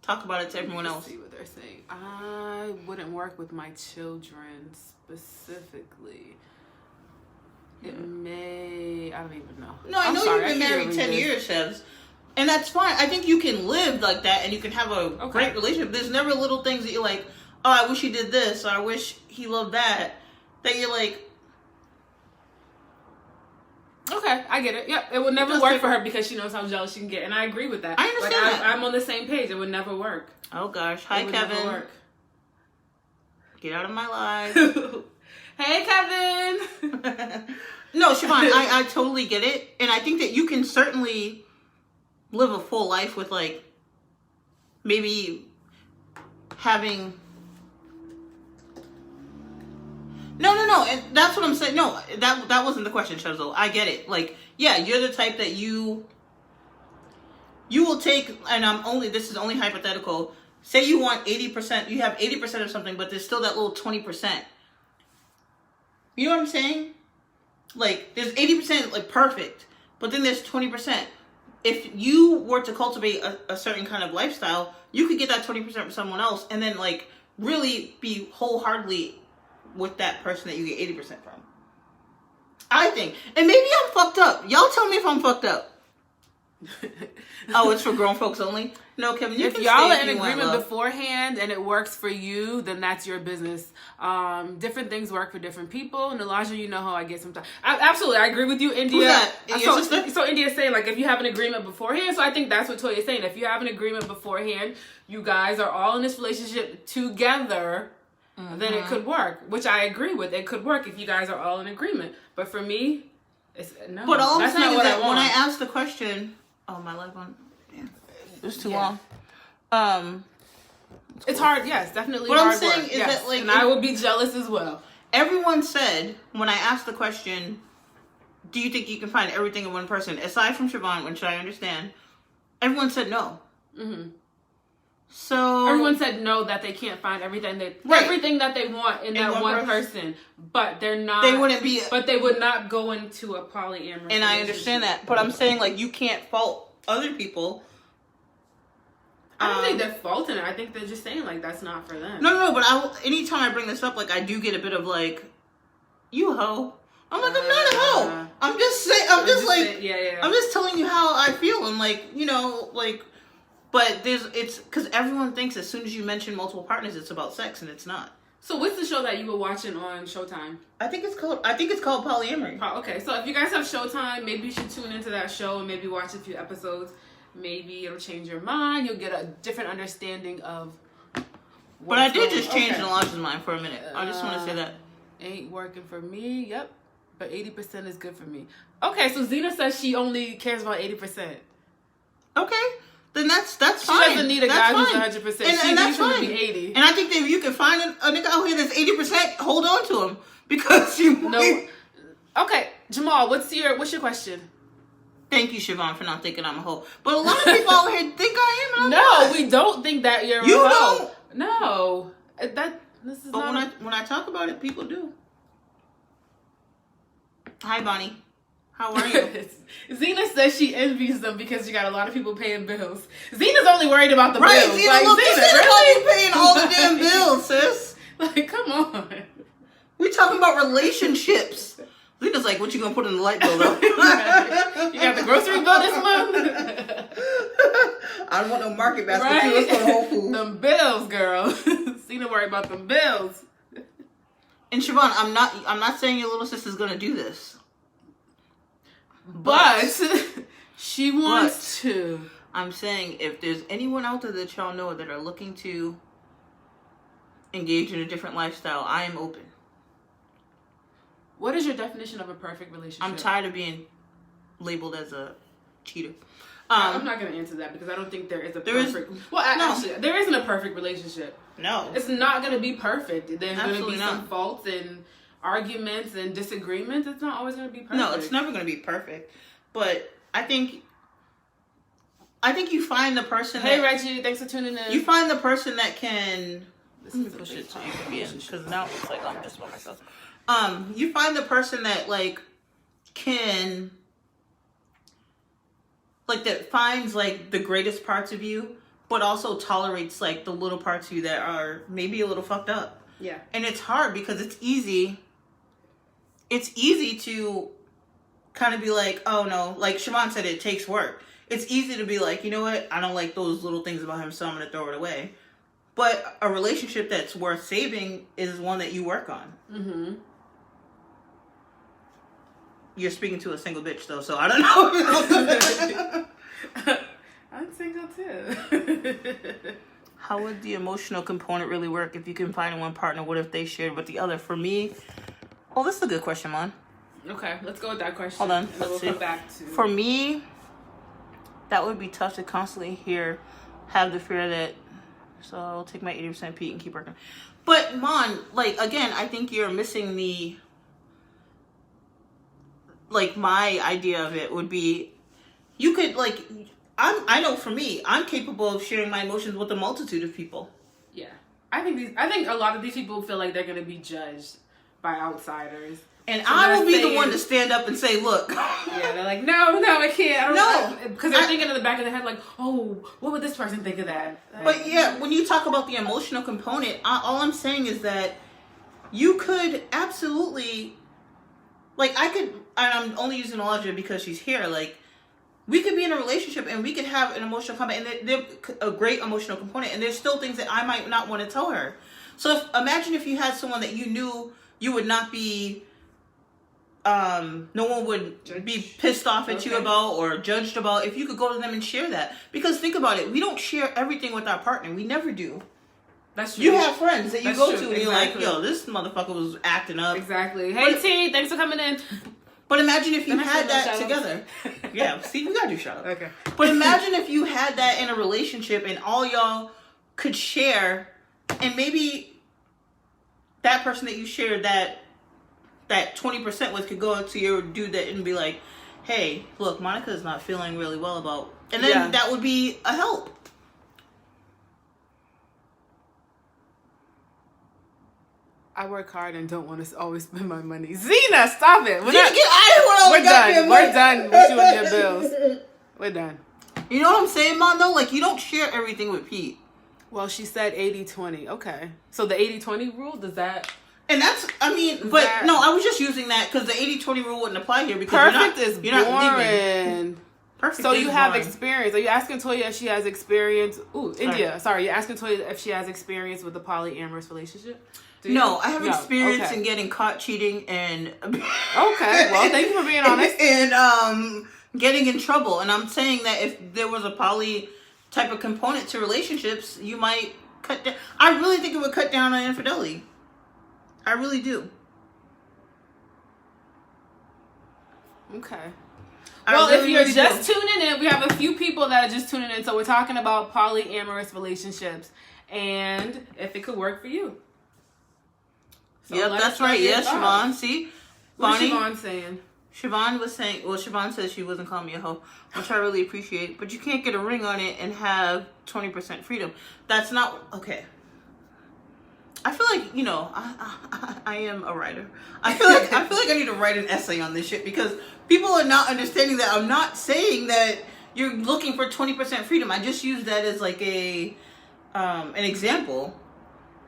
talk about it to everyone else. See what they're saying. I wouldn't work with my children specifically. It may... I don't even know. No, I know you've been married 10 years, Chebs. And that's fine. I think you can live like that and you can have a great relationship. There's never little things that you're like, oh, I wish he did this, or I wish he loved that. That you're like... Okay, I get it. Yep, it would never work for her because she knows how jealous she can get. And I agree with that. I understand that. I'm on the same page. It would never work. Oh, gosh. Hi, Kevin. Never work. Get out of my life. Hey, Kevin. No, Siobhan, I totally get it. And I think that you can certainly live a full life with, like, maybe having... No. And that's what I'm saying. No, that wasn't the question, Chezzo. I get it. Like, yeah, you're the type that you will take, and this is only hypothetical. Say you want 80%, you have 80% of something, but there's still that little 20%. You know what I'm saying? Like, there's 80% like perfect, but then there's 20%. If you were to cultivate a certain kind of lifestyle, you could get that 20% from someone else, and then like really be wholeheartedly with that person that you get 80% from. I think. And maybe I'm fucked up. Y'all tell me if I'm fucked up. Oh, it's for grown folks only? No, Kevin, you if can y'all stay are if in you want, agreement love. beforehand and it works for you, then that's your business. Different things work for different people. And Elijah, you know how I get sometimes. Absolutely, I agree with you, India. Who's that? Your sister? So India's saying, like, if you have an agreement beforehand, so I think that's what Toya's saying. If you have an agreement beforehand, you guys are all in this relationship together, then it could work. Which I agree with. It could work if you guys are all in agreement. But for me, it's no. But all I'm that's saying not is what that I want. when I asked the question, Oh, my live one. Yeah, it was too Yeah. long. It's hard, yes, definitely. What hard I'm saying work, is yes. that, like, and I would be jealous as well. Everyone said when I asked the question, "Do you think you can find everything in one person?" Aside from Siobhan, which I understand, everyone said no. Mm-hmm. So Everyone said no, that they can't find everything that they want in that one person, but they're not. They wouldn't be. But they would not go into a polyamorous. And I understand that, but I'm saying, like, you can't fault other people. I don't think they're faulting it. I think they're just saying, like, that's not for them. No, but anytime I bring this up, like, I do get a bit of, like, you hoe. I'm like, I'm not a hoe. I'm just saying, I'm just telling you how I feel. And, like, you know, like, but it's because everyone thinks as soon as you mention multiple partners, it's about sex, and it's not. So what's the show that you were watching on Showtime? I think it's called Polyamory. Okay, so if you guys have Showtime, maybe you should tune into that show and maybe watch a few episodes. Maybe it'll change your mind. You'll get a different understanding of. But I did just change Elijah's mind for a minute. I just want to say that. Ain't working for me. Yep. But 80% is good for me. Okay, so Zena says she only cares about 80%. Okay. Then that's fine. She doesn't need a guy who's 100%. And that's fine. To be 80. And I think that if you can find a nigga out here that's 80%, hold on to him. Because you No. Okay, Jamal, what's your question? Thank you, Siobhan, for not thinking I'm a hoe. But a lot of people out here think I am, and I'm not. We don't think that you're You a hoe. don't. No. This is but not... when I talk about it, people do. Hi, Bonnie. How are you? Zena says she envies them because you got a lot of people paying bills. Zena's only worried about the bills. Zena, Like, look, Zena, Zena really? probably paying all the damn bills, sis. Like, come on. We talking about relationships. Zena's like, what you gonna put in the light bill, though? You got the grocery bill this month? I don't want no market basket. Right? Too. Let's go to Whole Foods. Them bills, girl. Zena worried about them bills. And Siobhan, I'm not saying your little sister's gonna do this. But she wants to. I'm saying if there's anyone out there that y'all know that are looking to engage in a different lifestyle, I am open. What is your definition of a perfect relationship? I'm tired of being labeled as a cheater. I'm not going to answer that because I don't think there is a perfect... Actually, there isn't a perfect relationship. No. It's not going to be perfect. There's going to be not. some faults and arguments and disagreements. It's not always going to be perfect. No, it's never going to be perfect. But I think you find the person Hey, Reggie, thanks for tuning in. You find the person that can... This is push it so you can be in. Because now it's like I'm just by myself. You find the person that, like, can... Like, that finds, like, the greatest parts of you, but also tolerates, like, the little parts of you that are maybe a little fucked up. Yeah. And it's hard because it's easy to kind of be like, oh, no. Like Siobhan said, it takes work. It's easy to be like, you know what? I don't like those little things about him, so I'm going to throw it away. But a relationship that's worth saving is one that you work on. Mm-hmm. You're speaking to a single bitch, though, so I don't know. I'm single, too. How would the emotional component really work if you can find one partner? What if they shared with the other? For me... Oh, this is a good question, Mon. Okay, let's go with that question. Hold on, and then we'll come back to... For me, that would be tough to constantly have the fear that... So I'll take my 80% Pete and keep working. But, Mon, like, again, I think you're missing the... Like, my idea of it would be... You could, like... I know for me, I'm capable of sharing my emotions with a multitude of people. Yeah. I think a lot of these people feel like they're going to be judged by outsiders. And so I will be the one to stand up and say, look. Yeah, they're like, no, I can't. I don't know. Because they're thinking in the back of their head, like, oh, what would this person think of that? But yeah, when you talk about the emotional component, all I'm saying is that you could absolutely, like, and I'm only using Elijah because she's here, like, we could be in a relationship and we could have an emotional component, and they're a great emotional component, and there's still things that I might not want to tell her. So imagine if you had someone that you knew you would not be, no one would be pissed off at you about or judged about, if you could go to them and share that. Because think about it, we don't share everything with our partner. We never do. That's true. You have friends that you go to and exactly. you're like, yo, this motherfucker was acting up. Exactly. Hey, T, thanks for coming in. But imagine if you Then I had said no that shout-outs. together. Yeah, see, we gotta do shout out. Okay. But imagine if you had that in a relationship and all y'all could share, and maybe that person that you shared that 20% with could go up to your dude that and be like, hey, look, Monica's not feeling really well about, and then that would be a help. I work hard and don't want to always spend my money. Zena, stop it. We're done. We're done with you and your bills. We're done. You know what I'm saying, Mondo? Like, you don't share everything with Pete. Well, she said 80-20. Okay. So the 80-20 rule, does that... And that's, I mean, but no, I was just using that because the 80-20 rule wouldn't apply here because you're not boring. Perfect. So you have experience. Are you asking Toya if she has experience? Ooh, India. Sorry, you're asking Toya if she has experience with a polyamorous relationship? No, I have experience in getting caught cheating and... Okay, well, thank you for being honest. And getting in trouble. And I'm saying that if there was a poly type of component to relationships, you might cut down... I really think it would cut down on infidelity. I really do. Okay. Well, really, if you're just tuning in, we have a few people that are just tuning in. So we're talking about polyamorous relationships and if it could work for you. So yep, that's right. Yes, Siobhan. See? What's Siobhan saying? Siobhan was saying, well, Siobhan says she wasn't calling me a hoe, which I really appreciate, but you can't get a ring on it and have 20% freedom. That's not, okay. I feel like, you know, I am a writer. I feel like I need to write an essay on this shit because people are not understanding that I'm not saying that you're looking for 20% freedom. I just use that as like an example.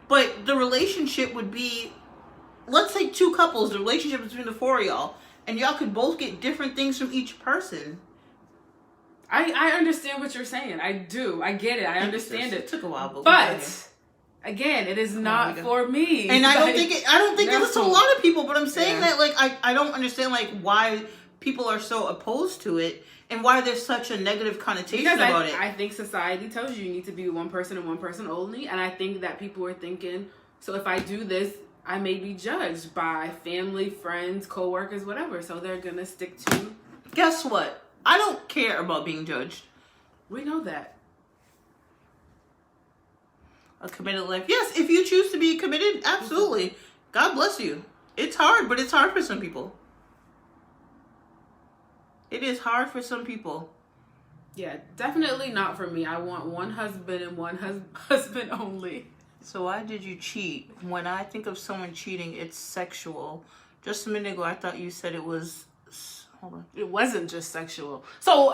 But the relationship would be, let's say two couples, the relationship between the four of y'all, and y'all could both get different things from each person. I understand what you're saying. I do. I get it. I understand it. It took a while, but again, it is not for me. And I don't think it is to a lot of people, but I'm saying that like I don't understand like why people are so opposed to it and why there's such a negative connotation about it. I think society tells you need to be one person and one person only, and I think that people are thinking, so if I do this, I may be judged by family, friends, coworkers, whatever. So they're gonna stick to. Guess what? I don't care about being judged. We know that. A committed life. Yes, if you choose to be committed, absolutely. God bless you. It's hard, but it's hard for some people. It is hard for some people. Yeah, definitely not for me. I want one husband and one husband only. So why did you cheat? When I think of someone cheating, it's sexual. Just a minute ago, I thought you said it was... Hold on. It wasn't just sexual. So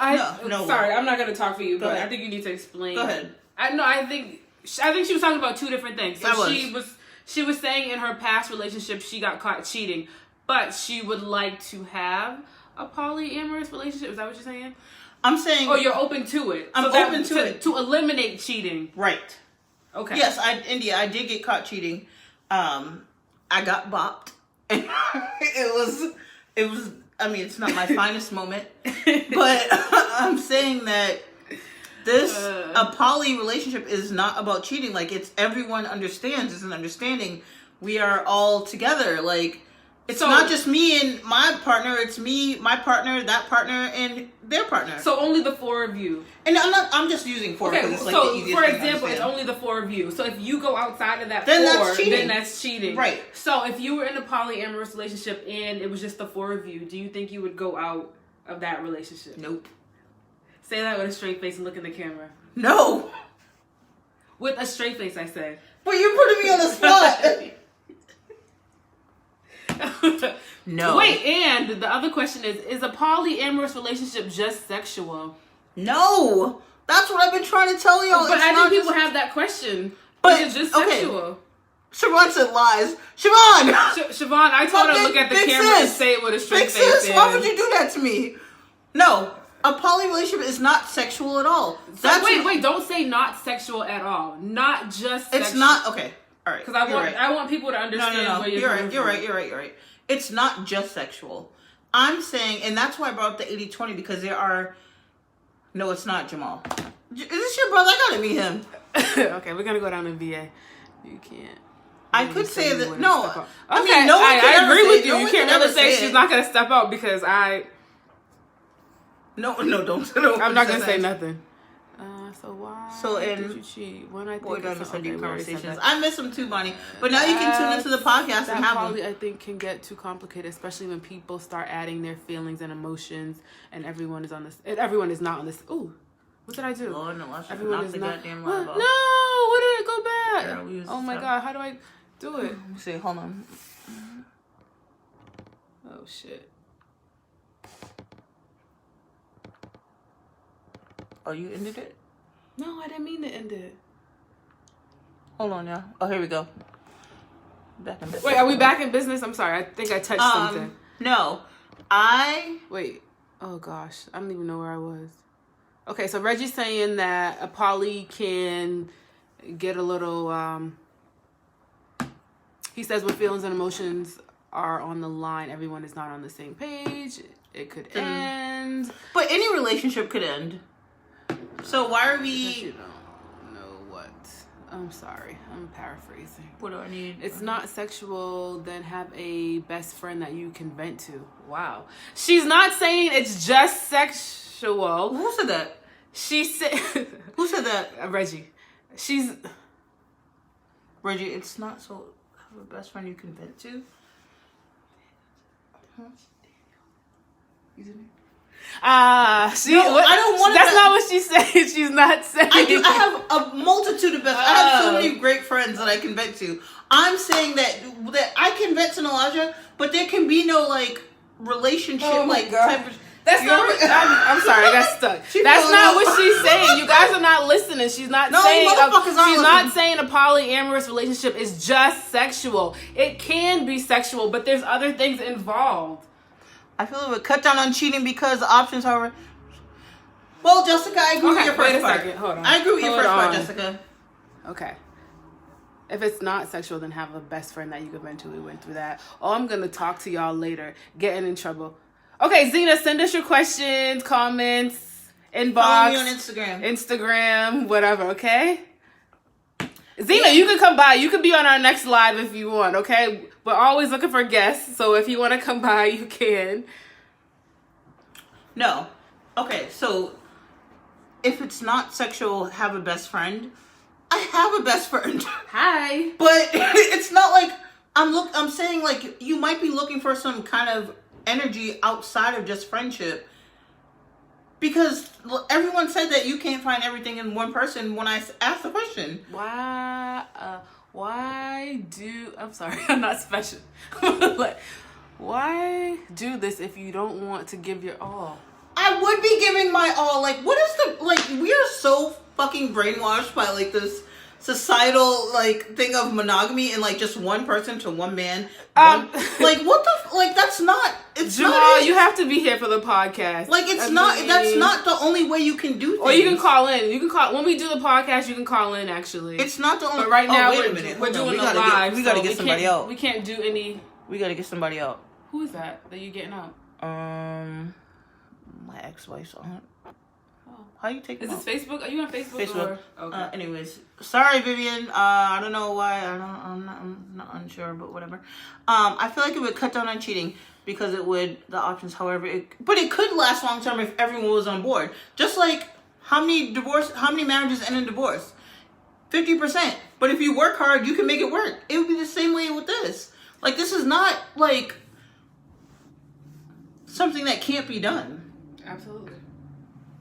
No. Sorry, I'm not going to talk for you, but ahead. I think you need to explain. Go ahead. I think she was talking about two different things. So I was. she was saying in her past relationship she got caught cheating, but she would like to have a polyamorous relationship. Is that what you're saying? I'm saying... Oh, you're open to it. I'm open to it. To eliminate cheating. Right. Okay. Yes, I did get caught cheating. I got bopped. It was, I mean, it's not my finest moment, but I'm saying that a poly relationship is not about cheating. Like, it's everyone understands. It's an understanding. We are all together. Like, it's not just me and my partner. It's me, my partner, that partner, and their partner. So only the four of you. And I'm just using four because it's like the easiest for thing example, to it's only the four of you. So if you go outside of that then four, that's cheating. then that's cheating. Right. So if you were in a polyamorous relationship and it was just the four of you, do you think you would go out of that relationship? Nope. Say that with a straight face and look in the camera. No. With a straight face, I say. But you're putting me on the spot. No. Wait, and the other question is a polyamorous relationship just sexual? No. That's what I've been trying to tell y'all. But I think people have that question. But is it just sexual? Siobhan said lies. Siobhan! Siobhan, I told her to look at the camera and say it with a straight face. Why would you do that to me? No. A poly relationship is not sexual at all. Wait, don't say not sexual at all. Not just sexual. It's not, okay. All right. Because I want people to understand where you're coming from. You're right. It's not just sexual. I'm saying, and that's why I brought up the 80-20 because there are... No, it's not, Jamal. Is this your brother? I gotta meet him. Okay, we're gonna go down to VA. You can't. I You could said say you that. wouldn't No, step out. I Okay, mean, no one can I ever agree say with it. you. No You one can't can ever ever say say she's it. not gonna step out because No, don't. I'm not gonna say nothing. So why So did in you cheat? When I Boy, think don't of listen okay, to we already said conversations. that. I miss them too, Bonnie. But now you can tune into the podcast that and have probably, them. I think, can get too complicated, especially when people start adding their feelings and emotions, and everyone is on this. Everyone is not on this. Ooh, what did I do? Lord, no, I should Everyone knock is the not. goddamn What? light No, off. what did it go back? Girl, we was Oh my just god, how do I do it? Let me see, hold on. Oh shit. Oh, you ended it? No, I didn't mean to end it. Hold on, yeah. Oh, here we go. Back in business. Wait, are we back in business? I'm sorry. I think I touched something. No. Wait. Oh gosh, I don't even know where I was. Okay, so Reggie's saying that a poly can get a little. He says when feelings and emotions are on the line, everyone is not on the same page. It could end. But any relationship could end. So why are Because you we... don't know what. I'm sorry. I'm paraphrasing. What do I need? It's not sexual, then have a best friend that you can vent to. Wow. She's not saying it's just sexual. Who said that? She said... Who said that? Reggie. She's... Reggie, it's not so... Have a best friend you can vent to? Huh? She, No, I don't want That's that. not what she's saying. She's not saying... I have a multitude of best. I have so many great friends that I can vent to. I'm saying that I can vent to Nalasha, but there can be no like relationship type of. That's not what, I'm sorry, I got stuck. That's not what she's saying. You guys are not listening. She's not saying she's not saying a polyamorous relationship is just sexual. It can be sexual, but there's other things involved. I feel it would cut down on cheating because the options are. Well, Jessica, I agree with your first part. Second. Hold on. I agree with your Hold first part, on. Jessica. Okay. If it's not sexual, then have a best friend that you can vent to. We went through that. Oh, I'm going to talk to y'all later. Getting in trouble. Okay, Zena, send us your questions, comments, inbox. Follow me on Instagram. Instagram, whatever, okay? Zena, you can come by. You can be on our next live if you want, okay? We're always looking for guests, so if you want to come by, you can. No. Okay, so if it's not sexual, have a best friend. I have a best friend. Hi. But it's not like I'm saying like you might be looking for some kind of energy outside of just friendship. Because everyone said that you can't find everything in one person when I asked the question. Why do... I'm sorry, I'm not special. Like, why do this if you don't want to give your all? I would be giving my all. Like, what is the... Like, we are so fucking brainwashed by, like, this societal, like, thing of monogamy and, like, just one person to one man. Like, what the... Like, that's not... It's Jamal, not... you have to be here for the podcast. Like, it's not... That's not the only way you can do things. Or you can call in. You can call... When we do the podcast, you can call in, actually. It's not the only... But right now, wait we're a minute. doing We a gotta live. we gotta so get somebody out. We can't do any... We gotta get somebody out. Who is that you getting out? My ex-wife's aunt. Oh. How you take Is them this Facebook? Are you on Facebook? Facebook. Or? Okay. Anyways, sorry, Vivian. I don't know why. I'm not unsure, but whatever. I feel like it would cut down on cheating because it would the options. However, but it could last long term if everyone was on board. Just like how many marriages end in divorce? 50%. But if you work hard, you can make it work. It would be the same way with this. Like, this is not like something that can't be done. Absolutely.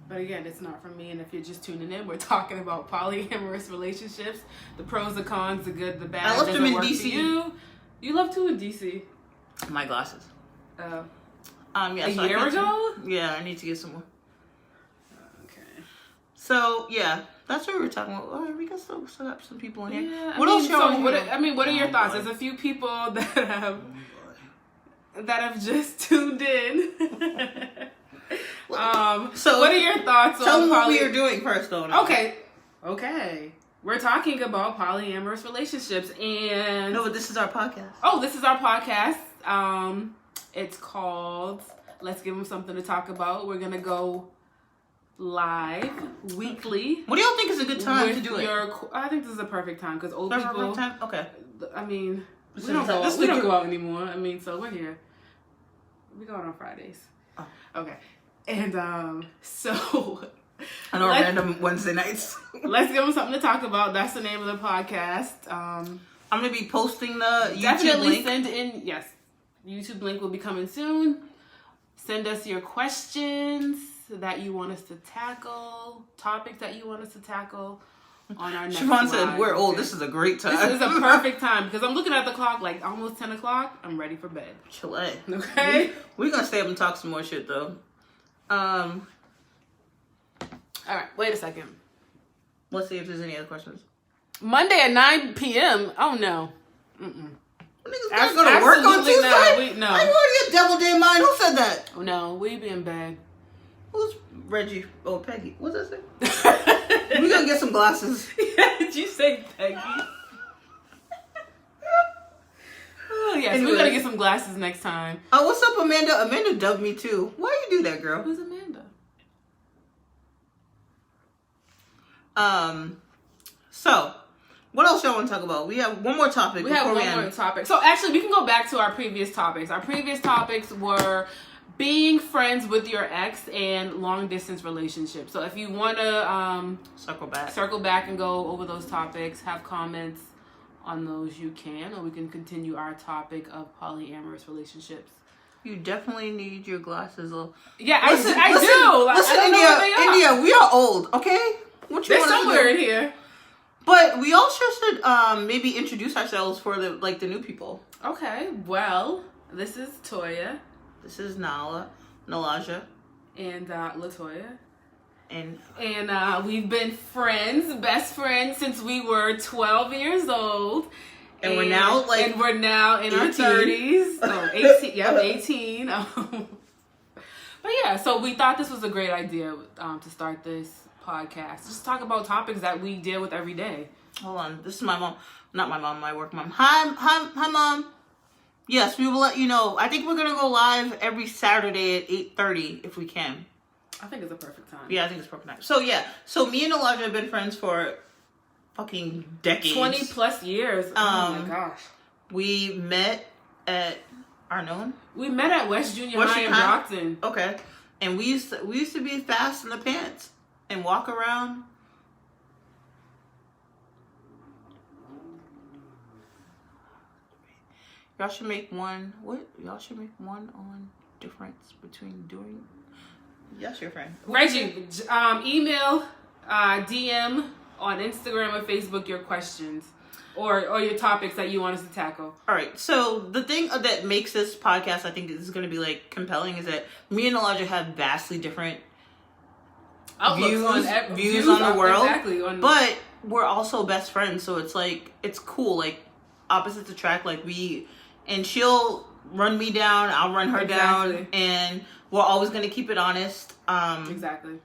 But again, it's not from me. And if you're just tuning in, we're talking about polyamorous relationships, the pros, the cons, the good, the bad. I left them in DC. You left who in DC? My glasses. Yeah, a year ago? Yeah, I need to get some more. Okay. So yeah, that's what we were talking about. Oh, we got still have some people in here. Yeah, What else y'all? What are your thoughts? There's a few people that have just tuned in. So what are your thoughts tell on them what we are doing first, though. Okay. We're talking about polyamorous relationships, and no, but this is our podcast. Oh, this is our podcast. It's called Let's Give Them Something to Talk About. We're gonna go live weekly. What do y'all think is a good time to do it? I think this is a perfect time because old people. Time? Okay. I mean, we This don't is- go. this We the don't gr- go out anymore. I mean, so we're here. We go out on Fridays. Oh. Okay, and so I know Let's- random Wednesday nights. let's give them something to talk about. That's the name of the podcast. I'm gonna be posting the YouTube Definitely link. send in. Yes, YouTube link will be coming soon. Send us your questions that you want us to tackle, topics that you want us to tackle on our next Siobhan said, live, "We're old. okay? This is a great time. This is a perfect time because I'm looking at the clock like almost 10 o'clock. I'm ready for bed. Chile. Okay. We're gonna stay up and talk some more shit though. All right. Wait a second. Let's see if there's any other questions. Monday at 9 p.m. Oh no. Mm-mm. Niggas gotta go to work on Absolutely Tuesday. not. No. I already a devil day mind. Who said that? Oh, no. We be in bed. Who's Reggie? Oh, Peggy. What's that say? We gonna get some glasses. Did you say Peggy? Oh, yes. Anyway. We're going to get some glasses next time. Oh, what's up, Amanda? Amanda dubbed me too. Why you do that, girl? Who's Amanda? So, what else y'all want to talk about? We have one more topic. We have before one end. more topic. So actually, we can go back to our previous topics. Our previous topics were being friends with your ex and long distance relationships. So if you want to Circle back. and go over those topics, have comments on those, you can, or we can continue our topic of polyamorous relationships. You definitely need your glasses. Yeah, Listen, I listen, do. Like, listen, I don't know where they are. India, we are old, okay? What you They're want us to somewhere do? in here. But we also should maybe introduce ourselves for the new people. Okay, well, this is Toya This is Nalaja, and Latoya. and And we've been friends, best friends, since we were 12 years old. And we're now, like, and we're now in 18. our 30s. Oh, 18. Yep, 18. But yeah, so we thought this was a great idea to start this podcast. Just talk about topics that we deal with every day. hold on, this is my mom, not my mom, my work mom. Hi, mom. Yes, we will let you know. I think we're gonna go live every Saturday at 8:30 if we can. I think it's a perfect time. Yeah, I think it's perfect time. So yeah, so me and Elijah have been friends for fucking decades. 20 plus years. Oh my gosh. We met at Arnone. We met at West Junior West High in Junior High? Brockton. Okay, and we used to be fast in the pants and walk around. Y'all should make one. What? Y'all should make one on difference between doing. Yes, your friend. Reggie, email, DM on Instagram or Facebook your questions or your topics that you want us to tackle. All right. So the thing that makes this podcast, I think, is going to be like compelling, is that me and Elijah have vastly different Outlooks views on the world. Exactly. But we're also best friends, so it's like it's cool. Like opposites attract. Like and she'll run me down, I'll run her down, and we're always gonna keep it honest. Exactly.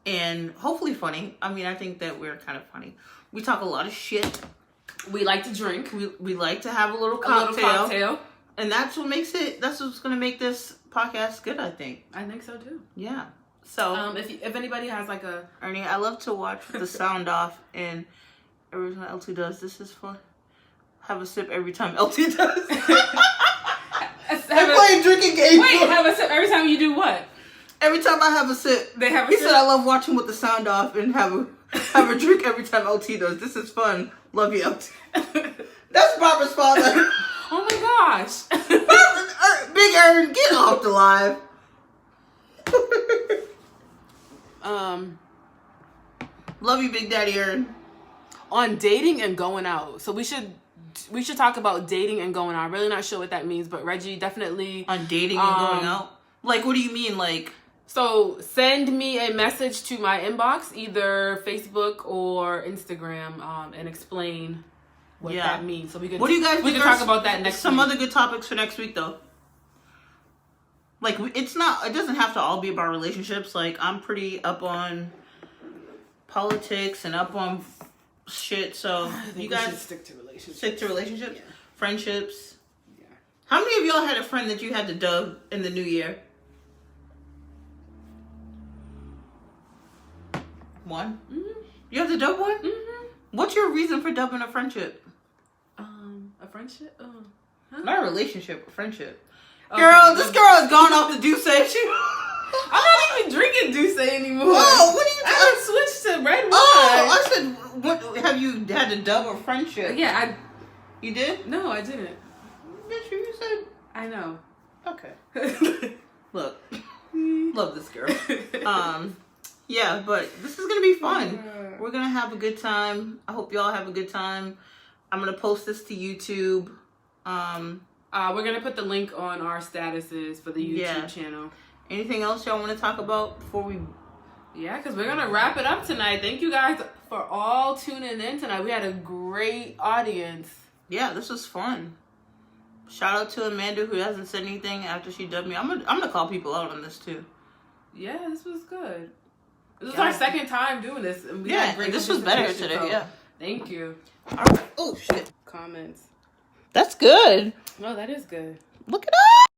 And hopefully funny. I mean, I think that we're kind of funny. We talk a lot of shit. We like to drink. We like to have a little A little cocktail. and that's what makes it. That's what's gonna make this podcast good, I think. I think so too. Yeah. So if anybody has like a Ernie, I love to watch the sound off, and every time LT does, this is fun. Have a sip every time LT does. They're playing drinking games. Wait, have a sip every time you do what? Every time I have a sip, They have a he sip? said I love watching with the sound off and have a drink every time LT does. This is fun. Love you, LT. That's Barbara's father. Oh my gosh. Big Aaron, get off the live. Love you, Big Daddy Aaron. On dating and going out. So we should talk about dating and going out. I'm really not sure what that means, but Reggie definitely On dating and going out? Like, what do you mean? Like, so send me a message to my inbox, either Facebook or Instagram, and explain what that means. So we what do you guys? We can talk about that next Some week. other good topics for next week, though. Like, it's not. It doesn't have to all be about relationships. Like, I'm pretty up on politics and up on shit. So you guys should stick to relationships. Yeah. Friendships. Yeah. How many of y'all had a friend that you had to dub in the new year? One. Mm-hmm. You have to dub one. Mm-hmm. What's your reason for dubbing a friendship? friendship. Not a relationship, a friendship. Okay. Girl, this girl has gone off the Douce. I'm not even drinking Douce anymore. Oh, what are you I switched to red wine. Oh, I said, what, have you had a dub of friendship? Yeah, You did? No, I didn't. Bitch, you said. I know. Okay. Look, love this girl. Yeah, but this is gonna be fun. We're gonna have a good time. I hope y'all have a good time. I'm gonna post this to YouTube. We're gonna put the link on our statuses for the YouTube channel. Anything else y'all want to talk about before we? Yeah, because we're gonna wrap it up tonight. Thank you guys for all tuning in tonight. We had a great audience. Yeah, this was fun. Shout out to Amanda who hasn't said anything after she dubbed me. I'm gonna call people out on this too. Yeah, this was good. This is our second time doing this. And we had great this was better today. so Yeah. Thank you. All right. Oh shit. Comments. That's good. No, that is good. Look it up.